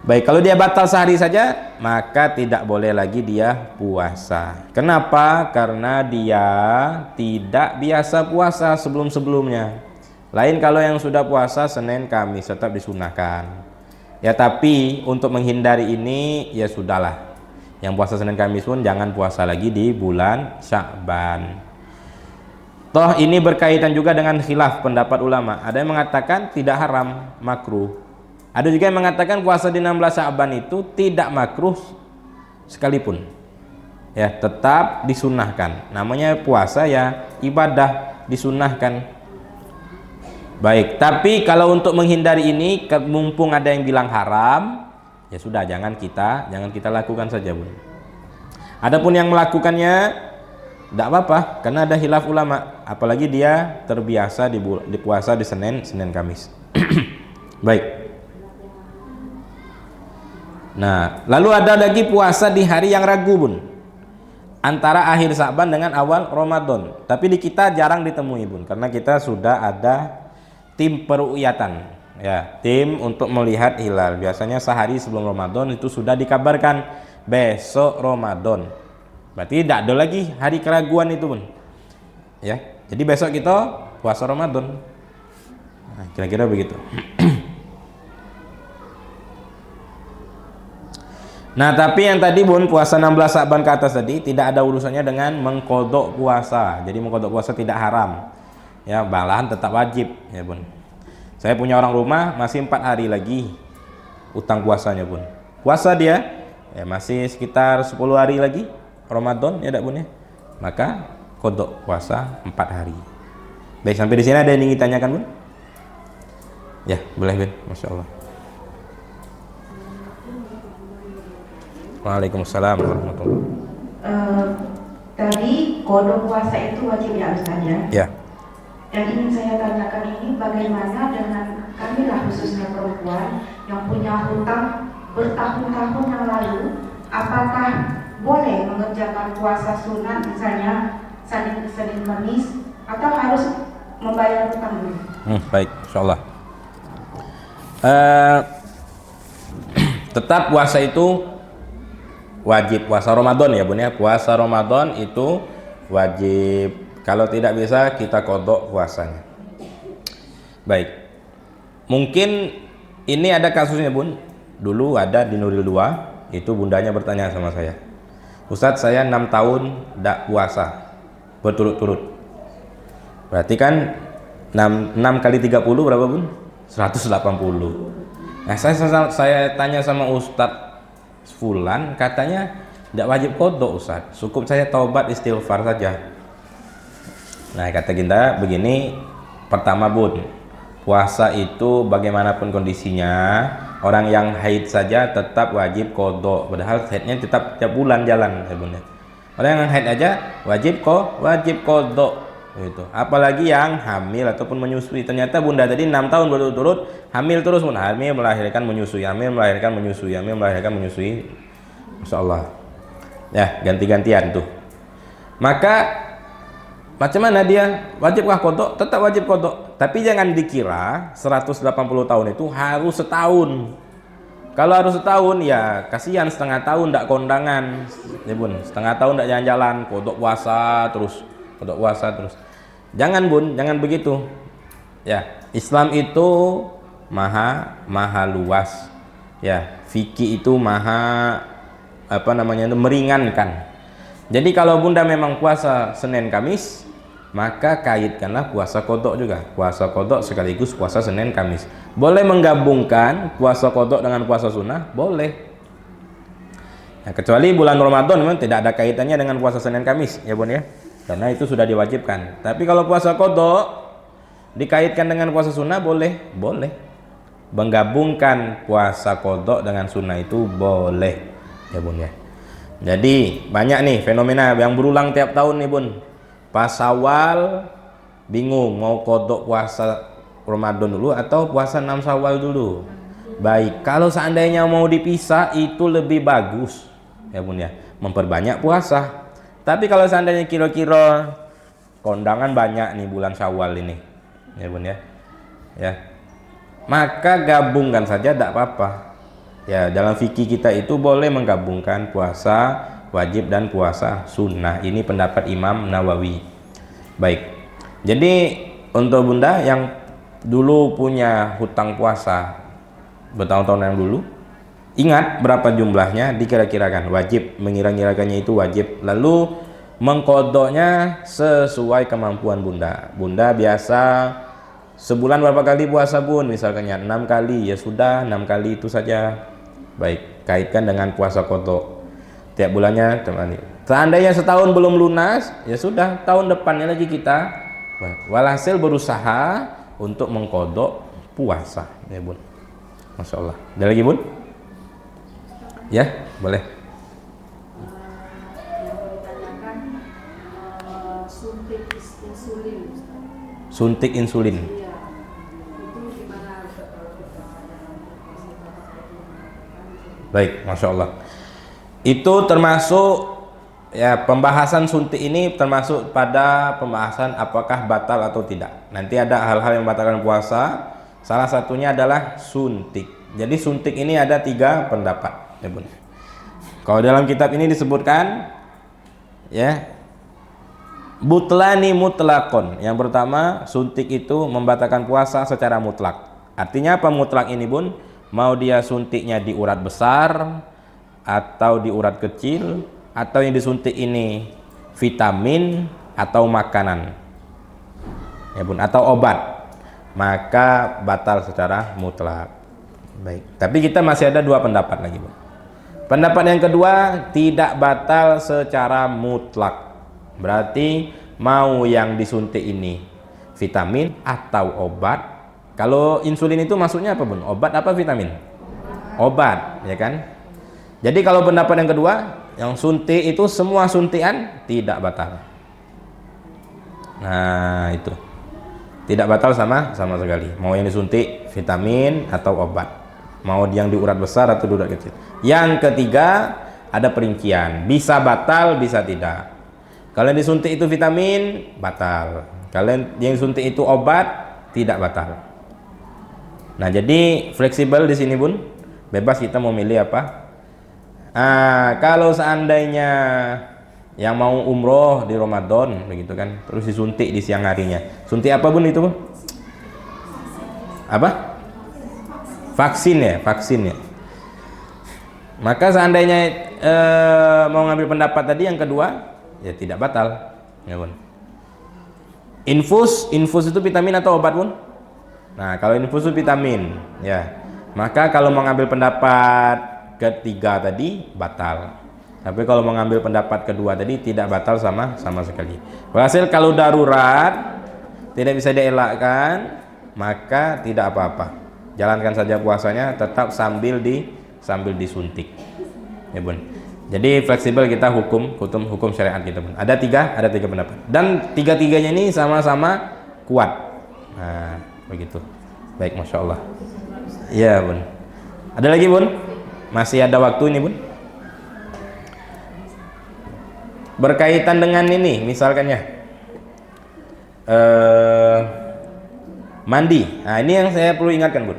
Baik, kalau dia batal sehari saja, maka tidak boleh lagi dia puasa. Kenapa? Karena dia tidak biasa puasa sebelum-sebelumnya. Lain kalau yang sudah puasa Senin Kamis tetap disunahkan. Ya, tapi untuk menghindari ini ya sudahlah. Yang puasa Senin Kamis pun jangan puasa lagi di bulan Sya'ban. Toh ini berkaitan juga dengan khilaf pendapat ulama. Ada yang mengatakan tidak haram, makruh. Ada juga yang mengatakan puasa di 16 Sya'ban itu tidak makruh sekalipun. Ya, tetap disunahkan. Namanya puasa ya ibadah, disunahkan. Baik, tapi kalau untuk menghindari ini, mumpung ada yang bilang haram, ya sudah jangan kita lakukan saja Bun. Adapun yang melakukannya tidak apa-apa karena ada khilaf ulama, apalagi dia terbiasa di puasa di Senin Kamis. Baik. Nah, lalu ada lagi puasa di hari yang ragu Bun, antara akhir Sya'ban dengan awal Ramadan. Tapi di kita jarang ditemui Bun, karena kita sudah ada tim peru'yatan ya, tim untuk melihat hilal. Biasanya sehari sebelum Ramadan itu sudah dikabarkan besok Ramadan. Berarti tidak ada lagi hari keraguan itu Bun ya. Jadi besok kita puasa Ramadan. Nah, kira-kira begitu. Nah, tapi yang tadi Bun, puasa 16 Sya'ban ke atas tadi tidak ada urusannya dengan mengkodok puasa. Jadi mengkodok puasa tidak haram ya, malahan tetap wajib ya Bun. Saya punya orang rumah masih 4 hari lagi utang puasanya Bun. Puasa dia ya masih sekitar 10 hari lagi Ramadan ya Bun ya. Maka kodok puasa 4 hari. Baik, sampai di sini ada yang ingin ditanyakan Bun? Ya, boleh Bun. Masya Allah. Waalaikumsalam warahmatullahi wabarakatuh. Tadi kodok puasa itu wajib ya Ustaz ya? Ya. Yang ingin saya tanyakan ini bagaimana dengan kami lah khususnya perempuan yang punya hutang bertahun-tahun yang lalu, apakah boleh mengerjakan puasa sunat misalnya Senin Kamis atau harus membayar hutang dulu? Baik, insyaallah. Tetap puasa itu wajib, puasa Ramadan ya Bun ya. Puasa Ramadan itu wajib. Kalau tidak bisa kita qadha puasanya. Baik. Mungkin ini ada kasusnya Bun. Dulu ada di Nuril 2, itu bundanya bertanya sama saya. Ustadz, saya 6 tahun tidak puasa berturut-turut. Berarti kan 6 kali 30 berapa Bun? 180. Nah, saya tanya sama Ustadz Fulan, katanya tidak wajib qadha Ustadz, cukup saya taubat istighfar saja. Nah, kata kita begini, pertama Bun, puasa itu bagaimanapun kondisinya, orang yang haid saja tetap wajib qadha, padahal haidnya tetap tiap bulan jalan ya Bun ya. Orang yang haid aja wajib qadha gitu. Apalagi yang hamil ataupun menyusui. Ternyata Bunda tadi 6 tahun berturut-turut hamil terus Bun, hamil melahirkan menyusui, hamil melahirkan menyusui, hamil melahirkan menyusui. Masyaallah. Ya, ganti-gantian tuh. Maka macam mana dia? Wajibkah qadha? Tetap wajib qadha. Tapi jangan dikira 180 tahun itu harus setahun. Kalau harus setahun ya kasihan, setengah tahun tidak kondangan ya Bun, setengah tahun tidak jalan-jalan, qadha puasa terus, qadha puasa terus. Jangan Bun, jangan begitu. Ya, Islam itu maha luas. Ya, fikih itu maha meringankan. Jadi kalau Bunda memang puasa Senin Kamis, maka kaitkanlah puasa qadha juga. Puasa qadha sekaligus puasa Senin Kamis. Boleh menggabungkan puasa qadha dengan puasa sunnah, boleh. Ya, kecuali bulan Ramadan memang tidak ada kaitannya dengan puasa Senin Kamis ya Bun ya. Karena itu sudah diwajibkan. Tapi kalau puasa qadha dikaitkan dengan puasa sunnah, boleh. Menggabungkan puasa qadha dengan sunnah itu boleh ya Bun ya. Jadi banyak nih fenomena yang berulang tiap tahun nih Bun. Pas Syawal bingung mau qadha puasa Ramadan dulu atau puasa 6 Syawal dulu. Baik, kalau seandainya mau dipisah itu lebih bagus ya Bun ya, memperbanyak puasa. Tapi kalau seandainya kira-kira kondangan banyak nih bulan Syawal ini ya Bun ya, maka gabungkan saja, tidak apa-apa ya. Dalam fikih kita itu boleh menggabungkan puasa wajib dan puasa sunnah. Ini pendapat Imam Nawawi. Baik, jadi untuk Bunda yang dulu punya hutang puasa bertahun-tahun yang dulu, ingat berapa jumlahnya, dikira-kirakan, wajib mengira-kirakannya itu wajib, lalu mengqadhanya sesuai kemampuan Bunda. Bunda biasa sebulan berapa kali puasa Bun? Misalkannya 6 kali, ya sudah 6 kali itu saja. Baik, kaitkan dengan puasa qadha tiap bulannya temani. Seandainya setahun belum lunas, ya sudah tahun depannya lagi kita. Walhasil berusaha untuk mengqadha puasa ya Bun. Masya Allah. Ada lagi Bun? Ya, boleh. Suntik insulin. Baik, Masya Allah. Itu termasuk ya, pembahasan suntik ini termasuk pada pembahasan apakah batal atau tidak. Nanti ada hal-hal yang membatalkan puasa. Salah satunya adalah suntik. Jadi suntik ini ada 3 pendapat ya Bun. Kalau dalam kitab ini disebutkan ya, butlani mutlakon. Yang pertama, suntik itu membatalkan puasa secara mutlak. Artinya apa mutlak ini Bun? Mau dia suntiknya di urat besar atau di urat kecil, atau yang disuntik ini vitamin atau makanan ya Bun, atau obat, maka batal secara mutlak. Baik, tapi kita masih ada 2 pendapat lagi Bun. Pendapat yang kedua, tidak batal secara mutlak. Berarti mau yang disuntik ini vitamin atau obat. Kalau insulin itu maksudnya apa Bun? Obat apa vitamin? Obat ya kan. Jadi kalau pendapat yang kedua, yang suntik itu semua suntikan tidak batal. Nah itu tidak batal sama sekali. Mau yang disuntik vitamin atau obat, mau yang di urat besar atau di urat kecil. Yang ketiga, ada perincian, bisa batal bisa tidak. Kalau yang disuntik itu vitamin, batal. Kalau yang disuntik itu obat, tidak batal. Nah, jadi fleksibel di sini Bun, bebas kita mau milih apa. Kalau seandainya yang mau umroh di Ramadan begitu kan, terus disuntik di siang harinya, suntik apa Bun itu Bun? Apa? Vaksin ya, vaksin ya. Maka seandainya mau ngambil pendapat tadi yang kedua, ya tidak batal, ya Bun. Infus itu vitamin atau obat Bun? Nah, kalau infus itu vitamin, ya. Maka kalau mau ngambil pendapat ketiga tadi batal. Tapi kalau mengambil pendapat kedua tadi tidak batal sama sekali. Hasil kalau darurat tidak bisa dielakkan, maka tidak apa-apa. Jalankan saja puasanya tetap sambil disuntik. Ya Bun. Jadi fleksibel kita hukum syariat kita Bun. Ada tiga pendapat. Dan tiga-tiganya ini sama-sama kuat. Nah, begitu. Baik, Masya Allah. Iya Bun. Ada lagi Bun? Masih ada waktu ini Bun? Berkaitan dengan ini misalkan ya mandi. Nah, ini yang saya perlu ingatkan Bun.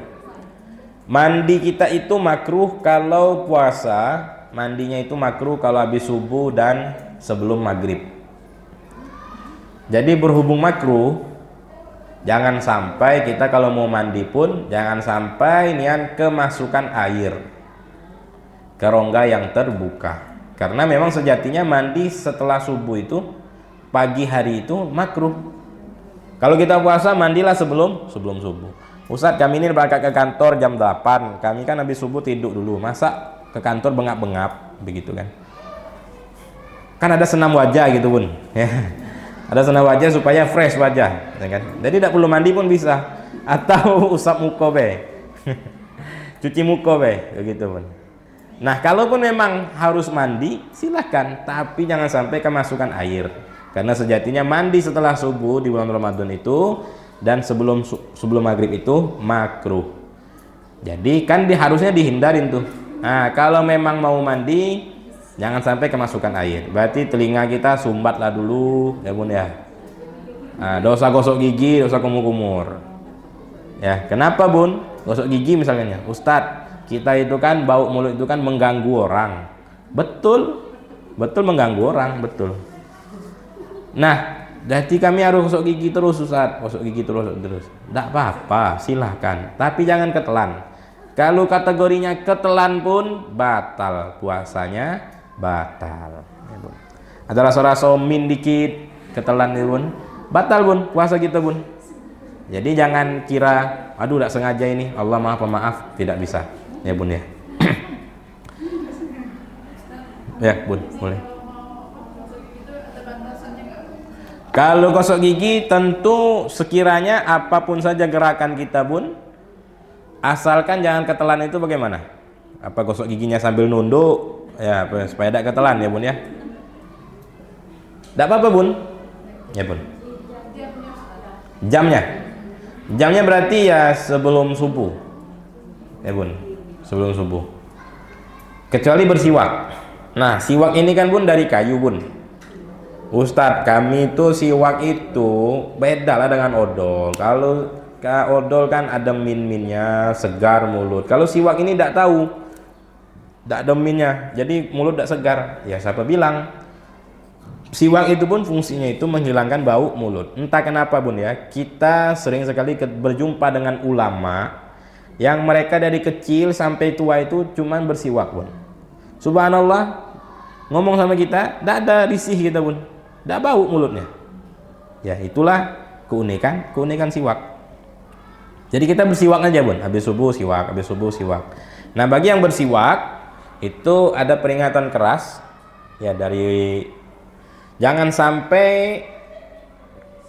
Mandi kita itu makruh kalau puasa, mandinya itu makruh kalau habis subuh dan sebelum maghrib. Jadi berhubung makruh, jangan sampai kita kalau mau mandi pun jangan sampai niat kemasukan air ke rongga yang terbuka. Karena memang sejatinya mandi setelah subuh itu, pagi hari itu makruh. Kalau kita puasa mandilah sebelum subuh. Ustadz, kami ini berangkat ke kantor jam 8, kami kan habis subuh tidur dulu, masa ke kantor bengap-bengap begitu kan? Kan ada senam wajah gitu Bun, ya. Ada senam wajah supaya fresh wajah, ya kan? Jadi tidak perlu mandi pun bisa, atau usap muka be, cuci muka be, begitu Bun. Nah, kalaupun memang harus mandi, silahkan, tapi jangan sampai kemasukan air. Karena sejatinya mandi setelah subuh di bulan Ramadan itu dan sebelum maghrib itu makruh. Jadi kan harusnya dihindarin tuh. Nah, kalau memang mau mandi, jangan sampai kemasukan air. Berarti telinga kita sumbatlah dulu, ya Bun ya. Nah, dosa gosok gigi, dosa kumur-kumur. Ya, kenapa Bun? Gosok gigi misalnya, Ustadz. Kita itu kan bau mulut itu kan mengganggu orang. Betul mengganggu orang, betul. Nah, jadi kami harus gosok gigi terus Ustaz, gosok gigi terus. Tidak apa-apa, silahkan. Tapi jangan ketelan. Kalau kategorinya ketelan pun batal, puasanya batal. Ada rasa-rasa min dikit, ketelan ya Bun, batal Bun, puasa kita Bun. Jadi jangan kira, aduh tidak sengaja ini, Allah maha pemaaf, tidak bisa. Ya Bun ya. Ya Bun, boleh. Kalau gosok gigi tentu sekiranya apapun saja gerakan kita Bun, asalkan jangan ketelan itu bagaimana? Apa gosok giginya sambil nunduk? Ya, supaya tidak ketelan ya Bun ya. Tidak apa-apa Bun. Ya Bun. Jamnya berarti ya sebelum subuh. Ya Bun, sebelum subuh. Kecuali bersiwak. Nah, siwak ini kan Bun dari kayu Bun. Ustadz, kami itu siwak itu beda lah dengan odol. Kalau odol kan ada min-minnya, segar mulut. Kalau siwak ini tidak tahu, tidak ada minnya, jadi mulut tidak segar. Ya siapa bilang? Siwak itu pun fungsinya itu menghilangkan bau mulut. Entah kenapa Bun ya, kita sering sekali berjumpa dengan ulama yang mereka dari kecil sampai tua itu cuman bersiwak Bun. Subhanallah, ngomong sama kita, tidak ada risih kita Bun, tidak bau mulutnya. Ya itulah keunikan siwak. Jadi kita bersiwak aja Bun, habis subuh siwak. Nah, bagi yang bersiwak itu ada peringatan keras ya, dari jangan sampai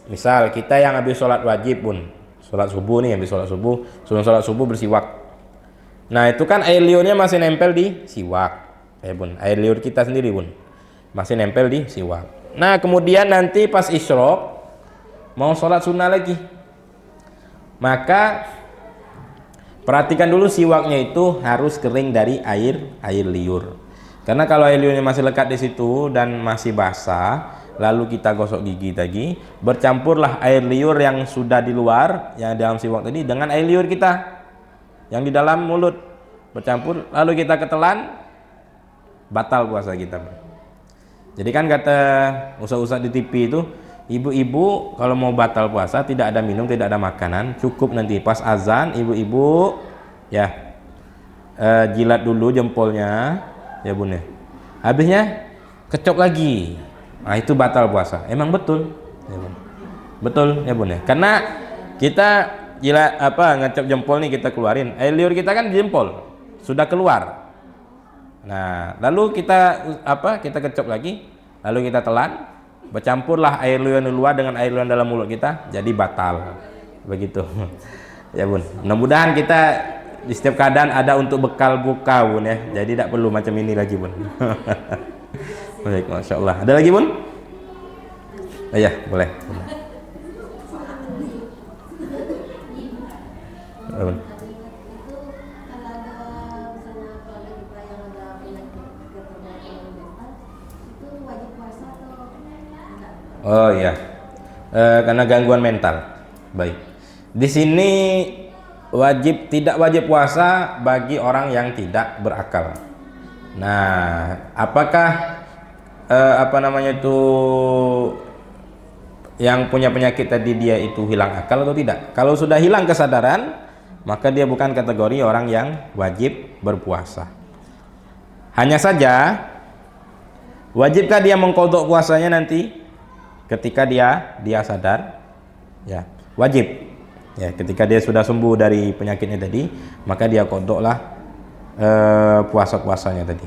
misal kita yang habis sholat wajib Bun, sholat subuh nih, habis sholat subuh, sebelum sholat subuh bersiwak. Nah itu kan air liurnya masih nempel di siwak ya Bun, air liur kita sendiri Bun masih nempel di siwak. Nah kemudian nanti pas isyraq mau sholat sunnah lagi, maka perhatikan dulu siwaknya itu harus kering dari air liur. Karena kalau air liurnya masih lekat di situ dan masih basah, lalu kita gosok gigi lagi, bercampurlah air liur yang sudah di luar, yang dalam siwak tadi dengan air liur kita yang di dalam mulut, bercampur, lalu kita ketelan, batal puasa kita. Jadi kan kata ustaz-ustaz di TV itu, ibu-ibu kalau mau batal puasa tidak ada minum, tidak ada makanan, cukup nanti pas azan ibu-ibu ya jilat dulu jempolnya ya bun ya, habisnya kecok lagi, nah itu batal puasa. Emang betul ya bun, betul ya bun ya, karena kita jilat ngecok jempol nih, kita keluarin air liur kita kan di jempol sudah keluar. Nah lalu kita kita kecok lagi, lalu kita telan, bercampurlah air liur yang luar dengan air liur dalam mulut kita, jadi batal begitu ya bun. Mudah-mudahan kita di setiap keadaan ada untuk bekal buka bun ya, jadi tidak perlu macam ini lagi bun. Baik, masya Allah. Ada lagi bun? Iya boleh. Bun. Oh iya, karena gangguan mental. Baik. Di sini tidak wajib puasa bagi orang yang tidak berakal. Nah, apakah yang punya penyakit tadi dia itu hilang akal atau tidak? Kalau sudah hilang kesadaran, maka dia bukan kategori orang yang wajib berpuasa. Hanya saja, wajibkah dia mengqadha puasanya nanti ketika dia sadar? Ya, wajib. Ya, ketika dia sudah sembuh dari penyakitnya tadi, maka dia qadha puasa-puasanya tadi.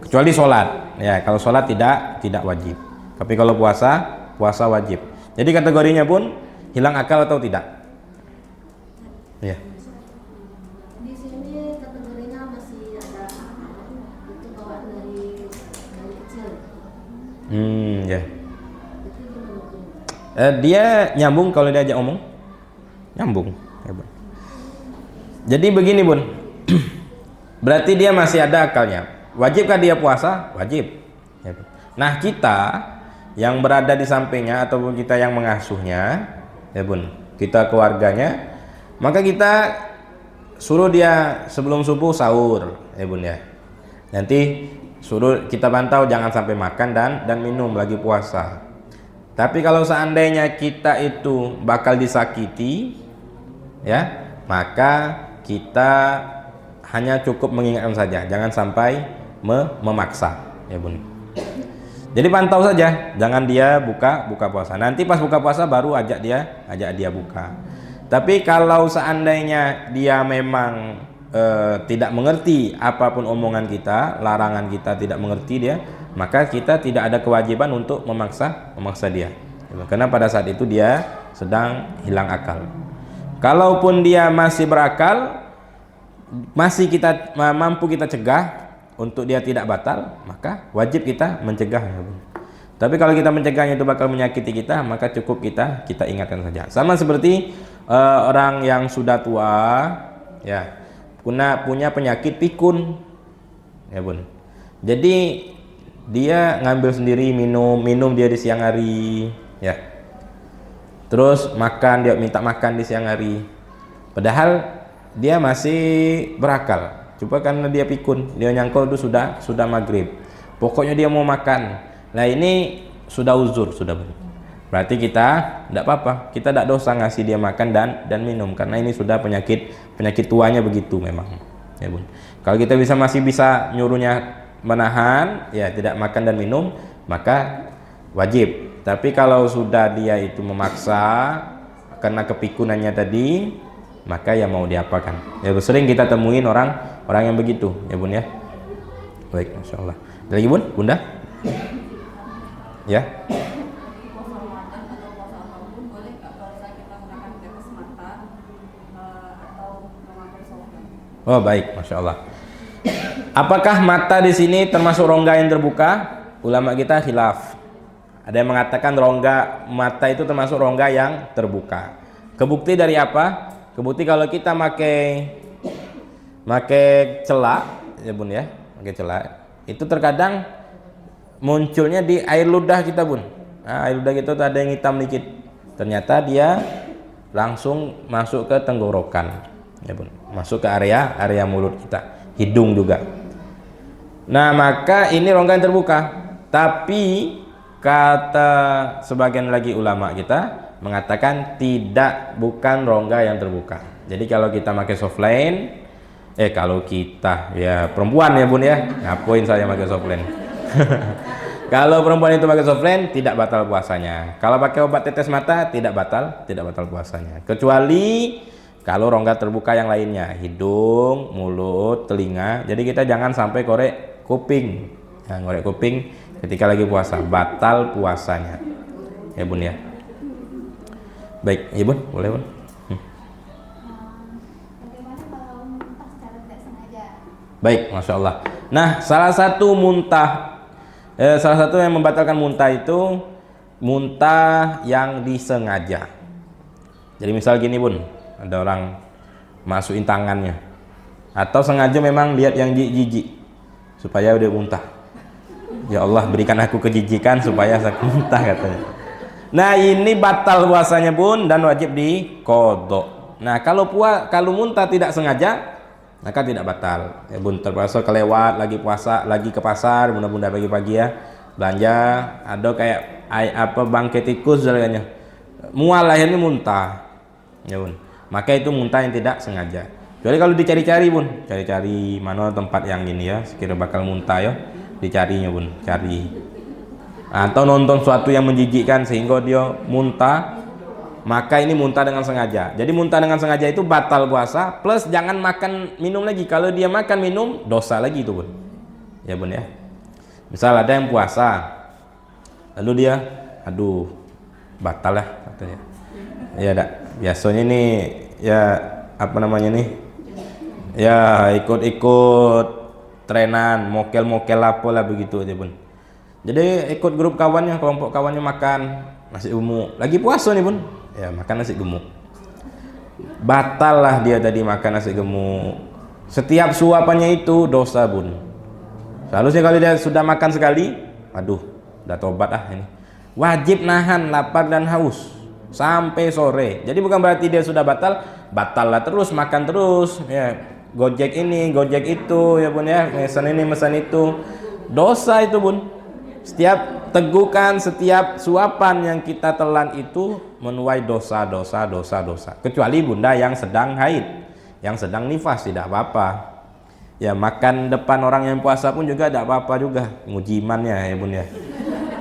Kecuali sholat. Ya, kalau sholat tidak wajib. Tapi kalau puasa wajib. Jadi kategorinya pun hilang akal atau tidak. Ya. Di sini kategorinya masih ada itu bawaan dari kecil. Ya. Dia nyambung kalau diajak omong? Nyambung. Jadi begini bun, berarti dia masih ada akalnya. Wajibkah dia puasa? Wajib. Nah kita yang berada di sampingnya ataupun kita yang mengasuhnya, ya bun, kita keluarganya, maka kita suruh dia sebelum subuh sahur, ya bun ya. Nanti suruh kita pantau jangan sampai makan dan minum lagi puasa. Tapi kalau seandainya kita itu bakal disakiti, ya, maka kita hanya cukup mengingatkan saja, jangan sampai memaksa, ya bun. Jadi pantau saja, jangan dia buka puasa. Nanti pas buka puasa baru ajak dia buka. Tapi kalau seandainya dia memang tidak mengerti apapun omongan kita, larangan kita tidak mengerti dia, maka kita tidak ada kewajiban untuk memaksa dia. Karena pada saat itu dia sedang hilang akal. Kalaupun dia masih berakal, masih kita mampu kita cegah untuk dia tidak batal, maka wajib kita mencegahnya. Tapi kalau kita mencegahnya itu bakal menyakiti kita, maka cukup kita ingatkan saja. Sama seperti orang yang sudah tua, ya, punya penyakit pikun, ya bun. Jadi dia ngambil sendiri minum dia di siang hari, ya. Terus dia minta makan di siang hari. Padahal dia masih berakal. Coba karena dia pikun, dia nyangkul itu sudah maghrib. Pokoknya dia mau makan. Nah ini sudah uzur, sudah bun. Berarti kita tidak apa-apa, kita tidak dosa ngasih dia makan dan minum karena ini sudah penyakit tuanya begitu memang, ya bun. Kalau kita masih bisa nyuruhnya menahan, ya tidak makan dan minum, maka wajib. Tapi kalau sudah dia itu memaksa karena kepikunannya tadi, maka ya mau diapakan. Ya sering kita temuin orang yang begitu, ya bun ya. Baik, masya Allah. Ada lagi bun, bunda? Ya. Oh baik, masya Allah. Apakah mata di sini termasuk rongga yang terbuka? Ulama kita khilaf. Ada yang mengatakan rongga mata itu termasuk rongga yang terbuka. Kebukti dari apa? Kebukti kalau kita pakai pakai celak ya bun ya, pakai celak itu terkadang munculnya di air ludah kita bun. Nah, air ludah kita tuh ada yang hitam dikit, ternyata dia langsung masuk ke tenggorokan ya bun, masuk ke area mulut kita, hidung juga. Nah maka ini rongga yang terbuka, tapi kata sebagian lagi ulama kita mengatakan bukan rongga yang terbuka. Jadi kalau kita pakai softline, kalau kita ya perempuan ya bun ya, ngapain saya pakai softline? Kalau perempuan itu pakai softline tidak batal puasanya. Kalau pakai obat tetes mata tidak batal puasanya. Kecuali kalau rongga terbuka yang lainnya, hidung, mulut, telinga. Jadi kita jangan sampai korek kuping. Nah, ngorek kuping ketika lagi puasa batal puasanya. Ya bun ya. Baik, ya bun, boleh bun. Bagaimana kalau muntah secara tidak sengaja? Baik, masya Allah. Nah, salah satu yang membatalkan muntah itu muntah yang disengaja. Jadi misal gini bun, ada orang masukin tangannya, atau sengaja memang lihat yang jijik supaya udah muntah. Ya Allah, berikan aku kejijikan supaya saya muntah katanya. Nah ini batal puasanya bun dan wajib diqodho. Nah kalau muntah tidak sengaja maka tidak batal ya bun. Terpaksa kelewat lagi puasa, lagi ke pasar bunda-bunda pagi-pagi ya belanja, ada kayak bangkai tikus jalannya, mual akhirnya muntah ya bun, maka itu muntah yang tidak sengaja. Jadi kalau dicari-cari bun, cari-cari mana tempat yang ini ya sekira bakal muntah ya, dicarinya bun, cari. Atau nonton sesuatu yang menjijikkan sehingga dia muntah, maka ini muntah dengan sengaja. Jadi muntah dengan sengaja itu batal puasa, plus jangan makan minum lagi. Kalau dia makan minum dosa lagi itu bun ya bun ya. Misal ada yang puasa lalu dia batal lah katanya ya, biasanya ini ya ya ikut trenan mokel apa begitu aja bun. Jadi ikut grup kawannya, kelompok kawannya makan nasi gemuk, lagi puasa nih bun ya, makan nasi gemuk, batal lah dia tadi makan nasi gemuk. Setiap suapannya itu dosa bun. Seharusnya kalau dia sudah makan sekali, udah tobat ini, wajib nahan lapar dan haus sampai sore. Jadi bukan berarti dia sudah batal lah terus makan terus ya, gojek ini gojek itu ya bun ya, mesan ini mesan itu, dosa itu bun. Setiap tegukan, setiap suapan yang kita telan itu menuai dosa. Kecuali bunda yang sedang haid, yang sedang nifas tidak apa-apa. Ya makan depan orang yang puasa pun juga tidak apa-apa juga, ngujimannya ya bun ya.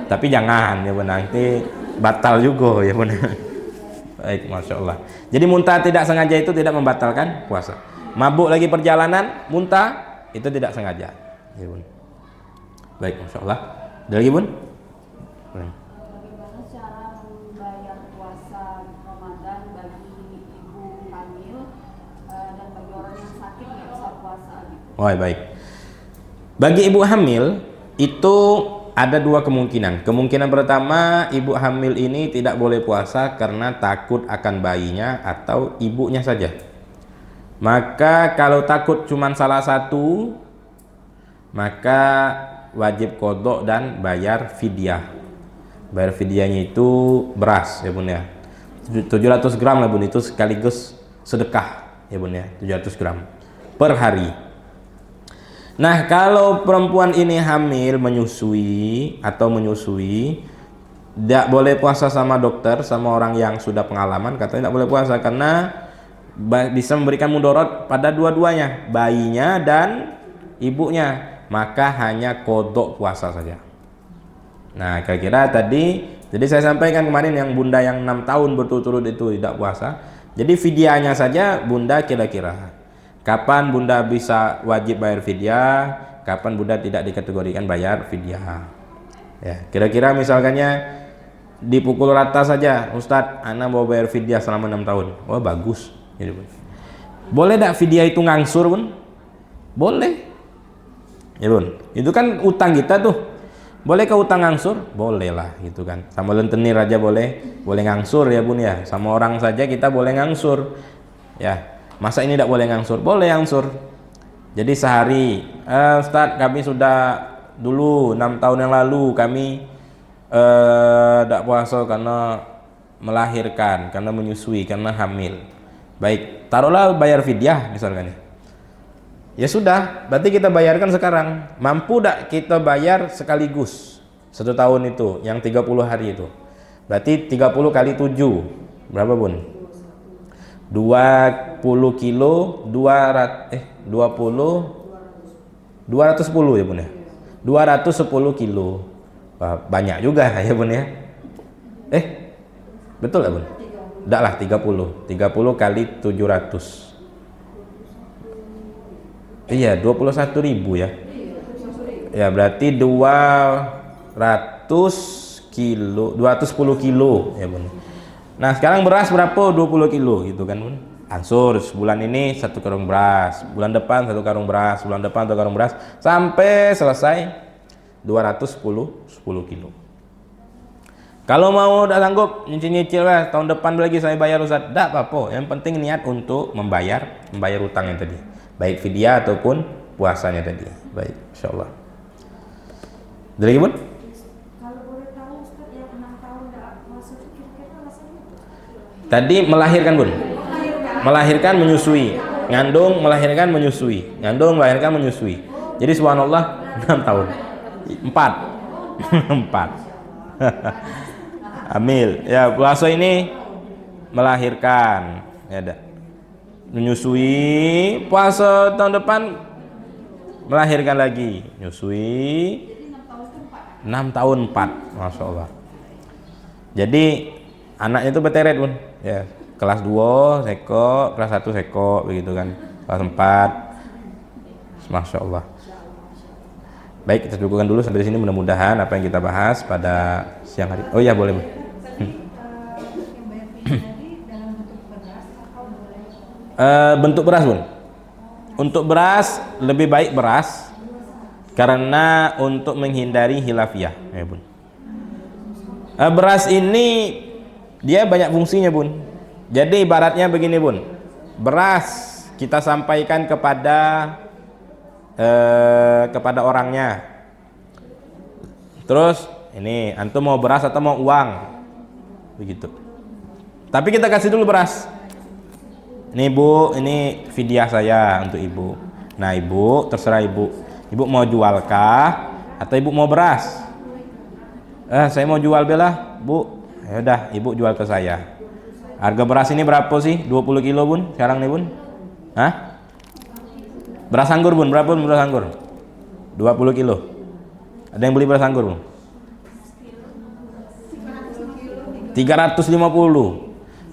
Tapi jangan ya bun, nanti batal juga ya bun. Baik, masya Allah. Jadi muntah tidak sengaja itu tidak membatalkan puasa. Mabuk lagi perjalanan, muntah itu tidak sengaja ya bun. Baik, masya Allah. Ada lagi bun? Bagaimana cara membayar puasa Ramadan bagi ibu hamil dan bagi orang yang sakit nggak bisa puasa gitu? Oh, baik. Bagi ibu hamil itu ada dua kemungkinan. Kemungkinan pertama, ibu hamil ini tidak boleh puasa karena takut akan bayinya atau ibunya saja. Maka kalau takut cuma salah satu, maka wajib qodho dan bayar fidyah. Bayar fidyahnya itu beras ya bun ya, 700 gram lah bun, itu sekaligus sedekah ya bun ya, 700 gram per hari. Nah kalau perempuan ini hamil menyusui, tidak boleh puasa sama dokter, sama orang yang sudah pengalaman katanya tidak boleh puasa karena bisa memberikan mudarat pada dua-duanya, bayinya dan ibunya. Maka hanya qodho puasa saja. Nah kira-kira tadi, jadi saya sampaikan kemarin yang bunda yang 6 tahun berturut-turut itu tidak puasa. Jadi fidyahnya saja bunda kira-kira kapan bunda bisa wajib bayar fidyah, kapan bunda tidak dikategorikan bayar fidyah. Ya, kira-kira misalkannya dipukul rata saja, Ustadz, anak mau bayar fidyah selama 6 tahun. Wah bagus. Boleh tak fidyah itu ngangsur bun? Boleh. Ya bun, itu kan utang kita tuh. Boleh ke utang ngangsur? Boleh lah gitu kan. Sama lentenir aja boleh ngangsur ya bun ya. Sama orang saja kita boleh ngangsur. Ya, masa ini tidak boleh ngangsur? Boleh ngangsur. Jadi sehari, Ustadz kami sudah dulu 6 tahun yang lalu kami tidak puasa karena melahirkan, karena menyusui, karena hamil. Baik, taruhlah bayar fidyah misalkan. Ya sudah, berarti kita bayarkan sekarang. Mampu tidak kita bayar sekaligus 1 tahun itu, yang 30 hari itu. Berarti 30 kali 7 berapa bun? 20 kilo 210 ya bun ya, 210 kilo. Wah, banyak juga ya bun ya. Betul ya bun? Enggak lah, 30 kali 700. Iya, 21.000 ya. Ya berarti 210 kilo ya bun. Nah sekarang beras berapa? 20 kilo gitu kan bun. Ansur sebulan ini 1 karung beras, bulan depan 1 karung beras, bulan depan 1 karung beras, sampai selesai 210 kilo. Kalau mau udah sanggup nyicil-nyicil lah, tahun depan lagi saya bayar Ustaz, tidak apa-apa. Yang penting niat untuk membayar utang yang tadi, baik fidyah ataupun puasanya tadi. Baik, insyaallah. Ada lagi bun? Tadi melahirkan bun, melahirkan menyusui, ngandung melahirkan menyusui, ngandung melahirkan menyusui. Jadi subhanallah 6 tahun, 4 hamil. Ya puasa ini melahirkan, ya ada menyusui, puasa tahun depan melahirkan lagi, menyusui. 6 tahun 4, masya Allah. Jadi anaknya itu berteret bun. Ya, kelas 2 seko, kelas 1 seko begitu kan, kelas 4, masya Allah. Baik, kita cukupkan dulu sampai di sini. Mudah-mudahan apa yang kita bahas pada siang hari. Oh iya boleh bun. Bentuk beras bun. Untuk beras lebih baik beras karena untuk menghindari hilafiyah ya bun. Beras ini dia banyak fungsinya bun. Jadi ibaratnya begini bun, beras kita sampaikan kepada orangnya. Terus ini antum mau beras atau mau uang begitu. Tapi kita kasih dulu beras. Ini bu, ini fidyah saya untuk ibu. Nah ibu, terserah ibu. Ibu mau jualkah atau ibu mau beras? Saya mau jual bela bu. Ya udah, ibu jual ke saya. Harga beras ini berapa sih? 20 kilo bun, sekarang nih bun. Hah? Beras anggur bun, berapa bun beras anggur? 20 kilo. Ada yang beli beras anggur bun? 350.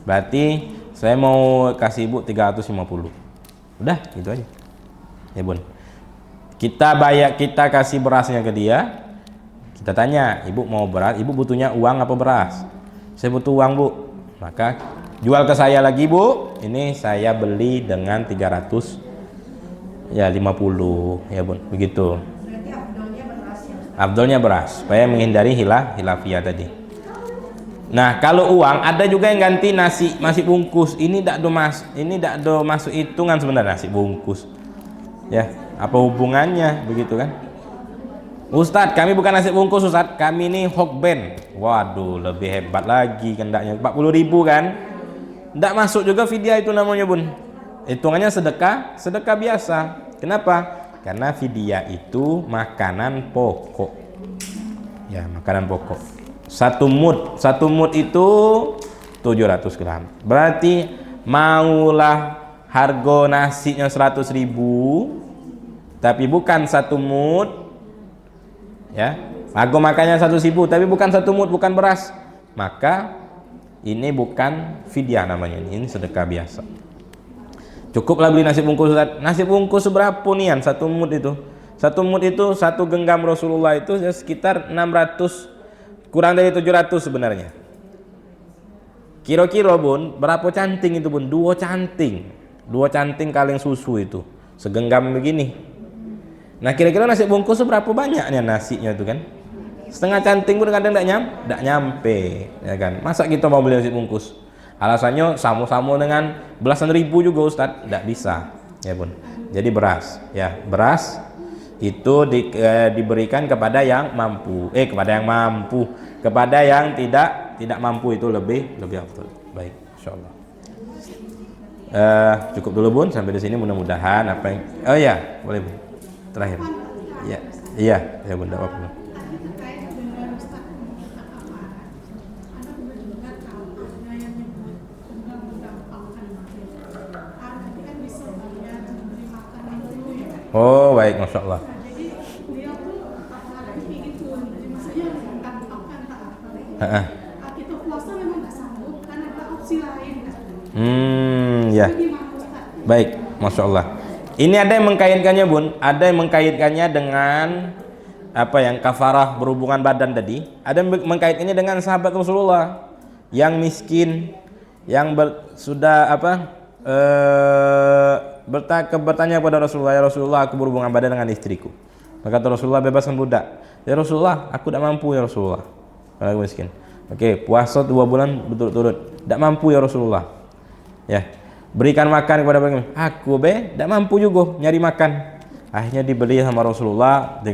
Berarti saya mau kasih ibu 350. Udah, gitu aja. Ya bun. Kita kasih berasnya ke dia. Kita tanya, ibu mau beras? Ibu butuhnya uang apa beras? Saya butuh uang bu. Maka jual ke saya lagi bu. Ini saya beli dengan 350 ya bun, begitu. Berarti abdolnya beras ya Ustaz? Abdolnya beras supaya menghindari hilafiyah tadi. Nah kalau uang ada juga yang ganti nasi bungkus. Ini tidak do masuk hitungan sebenarnya nasi bungkus. Ya apa hubungannya begitu kan? Ustadz, kami bukan nasi bungkus Ustadz, kami ini hokben. Waduh, lebih hebat lagi kendaknya, 40.000 kan? Tidak masuk juga fidyah itu namanya bun. Hitungannya sedekah biasa. Kenapa? Karena fidyah itu makanan pokok. Ya, makanan pokok. Satu mud itu 700 gram. Berarti maulah harga nasinya 100.000, tapi bukan 1 mud. Ya, harga makannya 100.000 tapi bukan 1 mud, bukan beras, maka ini bukan fidyah namanya, ini sedekah biasa. Cukuplah beli nasi bungkus Ustaz. Nasi bungkus seberapa nian 1 mud itu? 1 mud itu 1 genggam Rasulullah itu sekitar 600, kurang dari 700 sebenarnya. Kira-kira bun, berapa canting itu bun? 2 canting kaleng susu itu, segenggam begini. Nah kira-kira nasi bungkus berapa banyaknya nasinya itu kan? Setengah canting pun kadang tidak nyampe, ya kan? Masa kita mau beli nasi bungkus? Alasannya sama-sama dengan belasan ribu juga Ustadz, tidak bisa, ya bun. Jadi beras, ya beras itu diberikan kepada yang mampu, kepada yang tidak mampu itu lebih afdal. Baik, insyaallah. Cukup dulu Bun sampai di sini, mudah-mudahan apa yang boleh Bun. Terakhir. Iya, ya Bun, enggak apa-apa. Oh baik, masya Allah. Kita puasa memang nggak sanggup karena ada opsi lain. Ya. Baik, masya Allah. Ini ada yang mengkaitkannya Bun, ada yang mengkaitkannya dengan apa yang kafarah berhubungan badan tadi, ada yang mengkaitkannya dengan sahabat Rasulullah yang miskin, yang bertanya kepada Rasulullah, ya Rasulullah aku berhubungan badan dengan istriku. Maka kata Rasulullah, bebaskan budak. Ya Rasulullah, aku tidak mampu ya Rasulullah, karena aku miskin. Oke, puasa 2 bulan berturut-turut, tidak mampu ya Rasulullah. Ya, berikan makan kepada mereka. Aku tidak mampu juga nyari makan. Akhirnya dibeli sama Rasulullah 3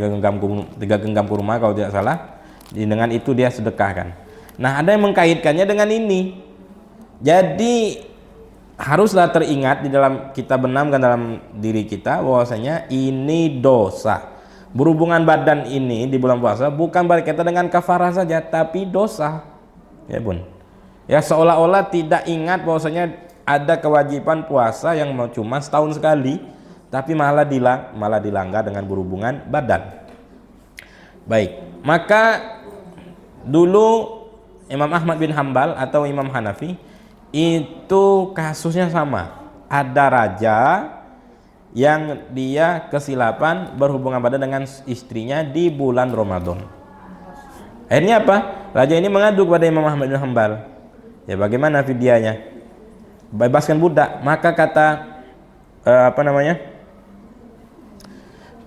genggam kurma kalau tidak salah. Dengan itu dia sedekahkan. Nah, ada yang mengkaitkannya dengan ini. Jadi haruslah teringat di dalam kita benamkan dalam diri kita bahwasanya ini dosa. Berhubungan badan ini di bulan puasa bukan berkaitan dengan kafarah saja, tapi dosa. Ya Bun. Ya seolah-olah tidak ingat bahwasanya ada kewajiban puasa yang cuma setahun sekali, tapi malah dilanggar dengan berhubungan badan. Baik, maka dulu Imam Ahmad bin Hambal atau Imam Hanafi itu kasusnya sama. Ada raja yang dia kesilapan berhubungan badan dengan istrinya di bulan Ramadan. Akhirnya apa? Raja ini mengadu kepada Imam Ahmad bin Hambal. Ya bagaimana fidyahnya? Bebaskan budak. Maka kata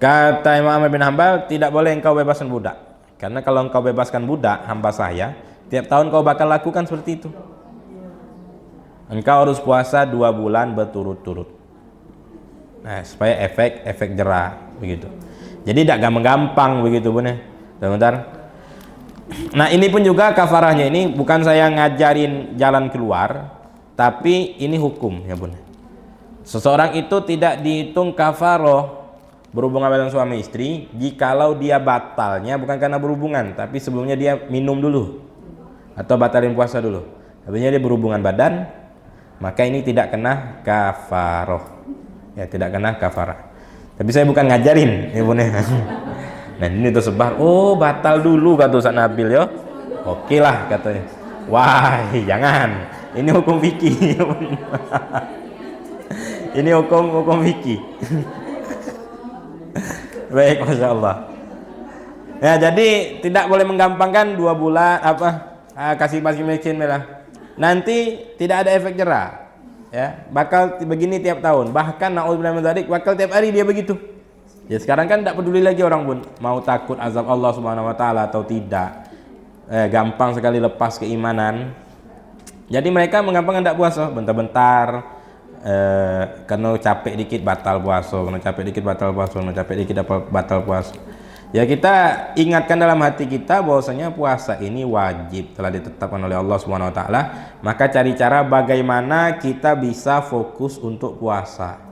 kata Imam Ahmad bin Hambal, tidak boleh engkau bebaskan budak. Karena kalau engkau bebaskan budak, hamba saya, tiap tahun kau bakal lakukan seperti itu. Engkau harus puasa 2 bulan berturut-turut. Nah, supaya efek jerah begitu. Jadi tidak gampang begitu Bun ya. Sebentar. Nah, ini pun juga kafarahnya ini bukan saya ngajarin jalan keluar, tapi ini hukum ya Bun. Seseorang itu tidak dihitung kafarah berhubungan dengan suami istri jikalau dia batalnya bukan karena berhubungan, tapi sebelumnya dia minum dulu atau batalin puasa dulu. Habisnya dia berhubungan badan, maka ini tidak kena kafarah. Ya, tidak kena kafarah. Tapi saya bukan ngajarin ya Bun ya. Nah, ini tersebar, oh batal dulu kata Ustaz Nabil ya. Oke lah katanya. Wah, jangan. Ini hukum fikih. Ini hukum fikih. Baik, Masya Allah. Ya, jadi tidak boleh menggampangkan 2 bulan kasih miskin lah. Nanti tidak ada efek jerah. Ya, bakal begini tiap tahun. Bahkan naudzubillah min dzalik, bakal tiap hari dia begitu. Ya sekarang kan tidak peduli lagi orang Bun, mau takut azab Allah Subhanahu wa taala atau tidak. Gampang sekali lepas keimanan. Jadi mereka menggampangkan tidak puasa, bentar-bentar karena capek dikit batal puasa, karena capek dikit batal puasa, karena capek dikit batal puasa. Ya kita ingatkan dalam hati kita bahwasanya puasa ini wajib, telah ditetapkan oleh Allah Subhanahu wa taala. Maka cari cara bagaimana kita bisa fokus untuk puasa.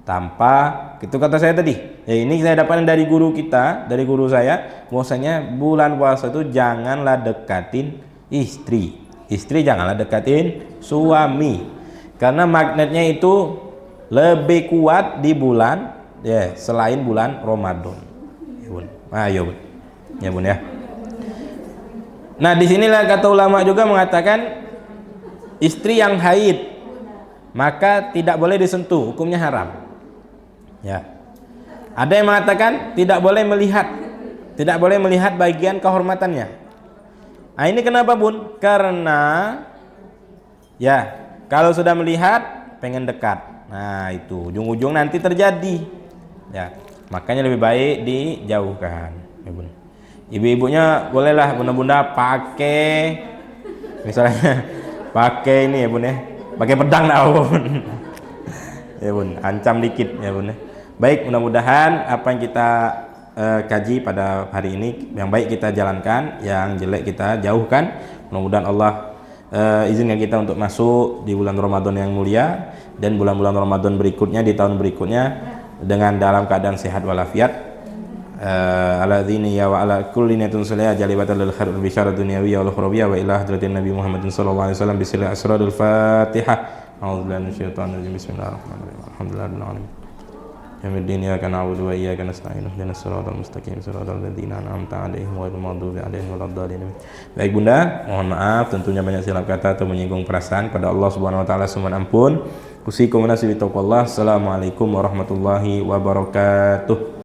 Tanpa itu kata saya tadi. Ya ini saya dapatkan dari guru kita, dari guru saya, bahwasanya bulan puasa itu janganlah dekatin istri. Istri janganlah dekatin suami. Karena magnetnya itu lebih kuat di bulan selain bulan Ramadan. Bun. Ayo Bun. Ya Bun ya. Nah, disinilah kata ulama juga mengatakan istri yang haid maka tidak boleh disentuh, hukumnya haram. Ya. Ada yang mengatakan tidak boleh melihat bagian kehormatannya. Nah, ini kenapa Bun? Karena ya, kalau sudah melihat pengen dekat. Nah, itu ujung-ujung nanti terjadi. Ya. Makanya lebih baik dijauhkan, ya Bun. Ibu-ibunya bolehlah bunda-bunda pakai misalnya pakai ini ya Bun ya. Pakai pedang dah Bun. Ya Bun, ancam dikit ya Bun ya. Baik, mudah-mudahan apa yang kita kaji pada hari ini yang baik kita jalankan, yang jelek kita jauhkan. Mudah-mudahan Allah izinkan kita untuk masuk di bulan Ramadan yang mulia dan bulan-bulan Ramadan berikutnya di tahun berikutnya dengan dalam keadaan sehat walafiat. Ala dini ya wa ala kulli niyatin salihah jalibatan lil khair wal bisyarah dunyawiyya wal ukhrawiyya wa ila hadratin Nabi Muhammadin sallallahu alaihi wasallam bismillah asradul Fatihah. A'udzubillahi minasyaitonir rajim. Bismillahirrahmanirrahim. Alhamdulillahirabbil alamin. Yaumiddin iyyaka na'budu wa iyyaka nasta'in ihdinas siratal mustaqim siratal ladzina an'amta 'alaihim ghairil maghdubi 'alaihim waladdallin. Baik Bunda, mohon maaf tentunya banyak silap kata atau menyinggung perasaan pada Allah Subhanahu wa taala, mohon ampun. Usikum nasibi taqwallah. Assalamualaikum warahmatullahi wabarakatuh.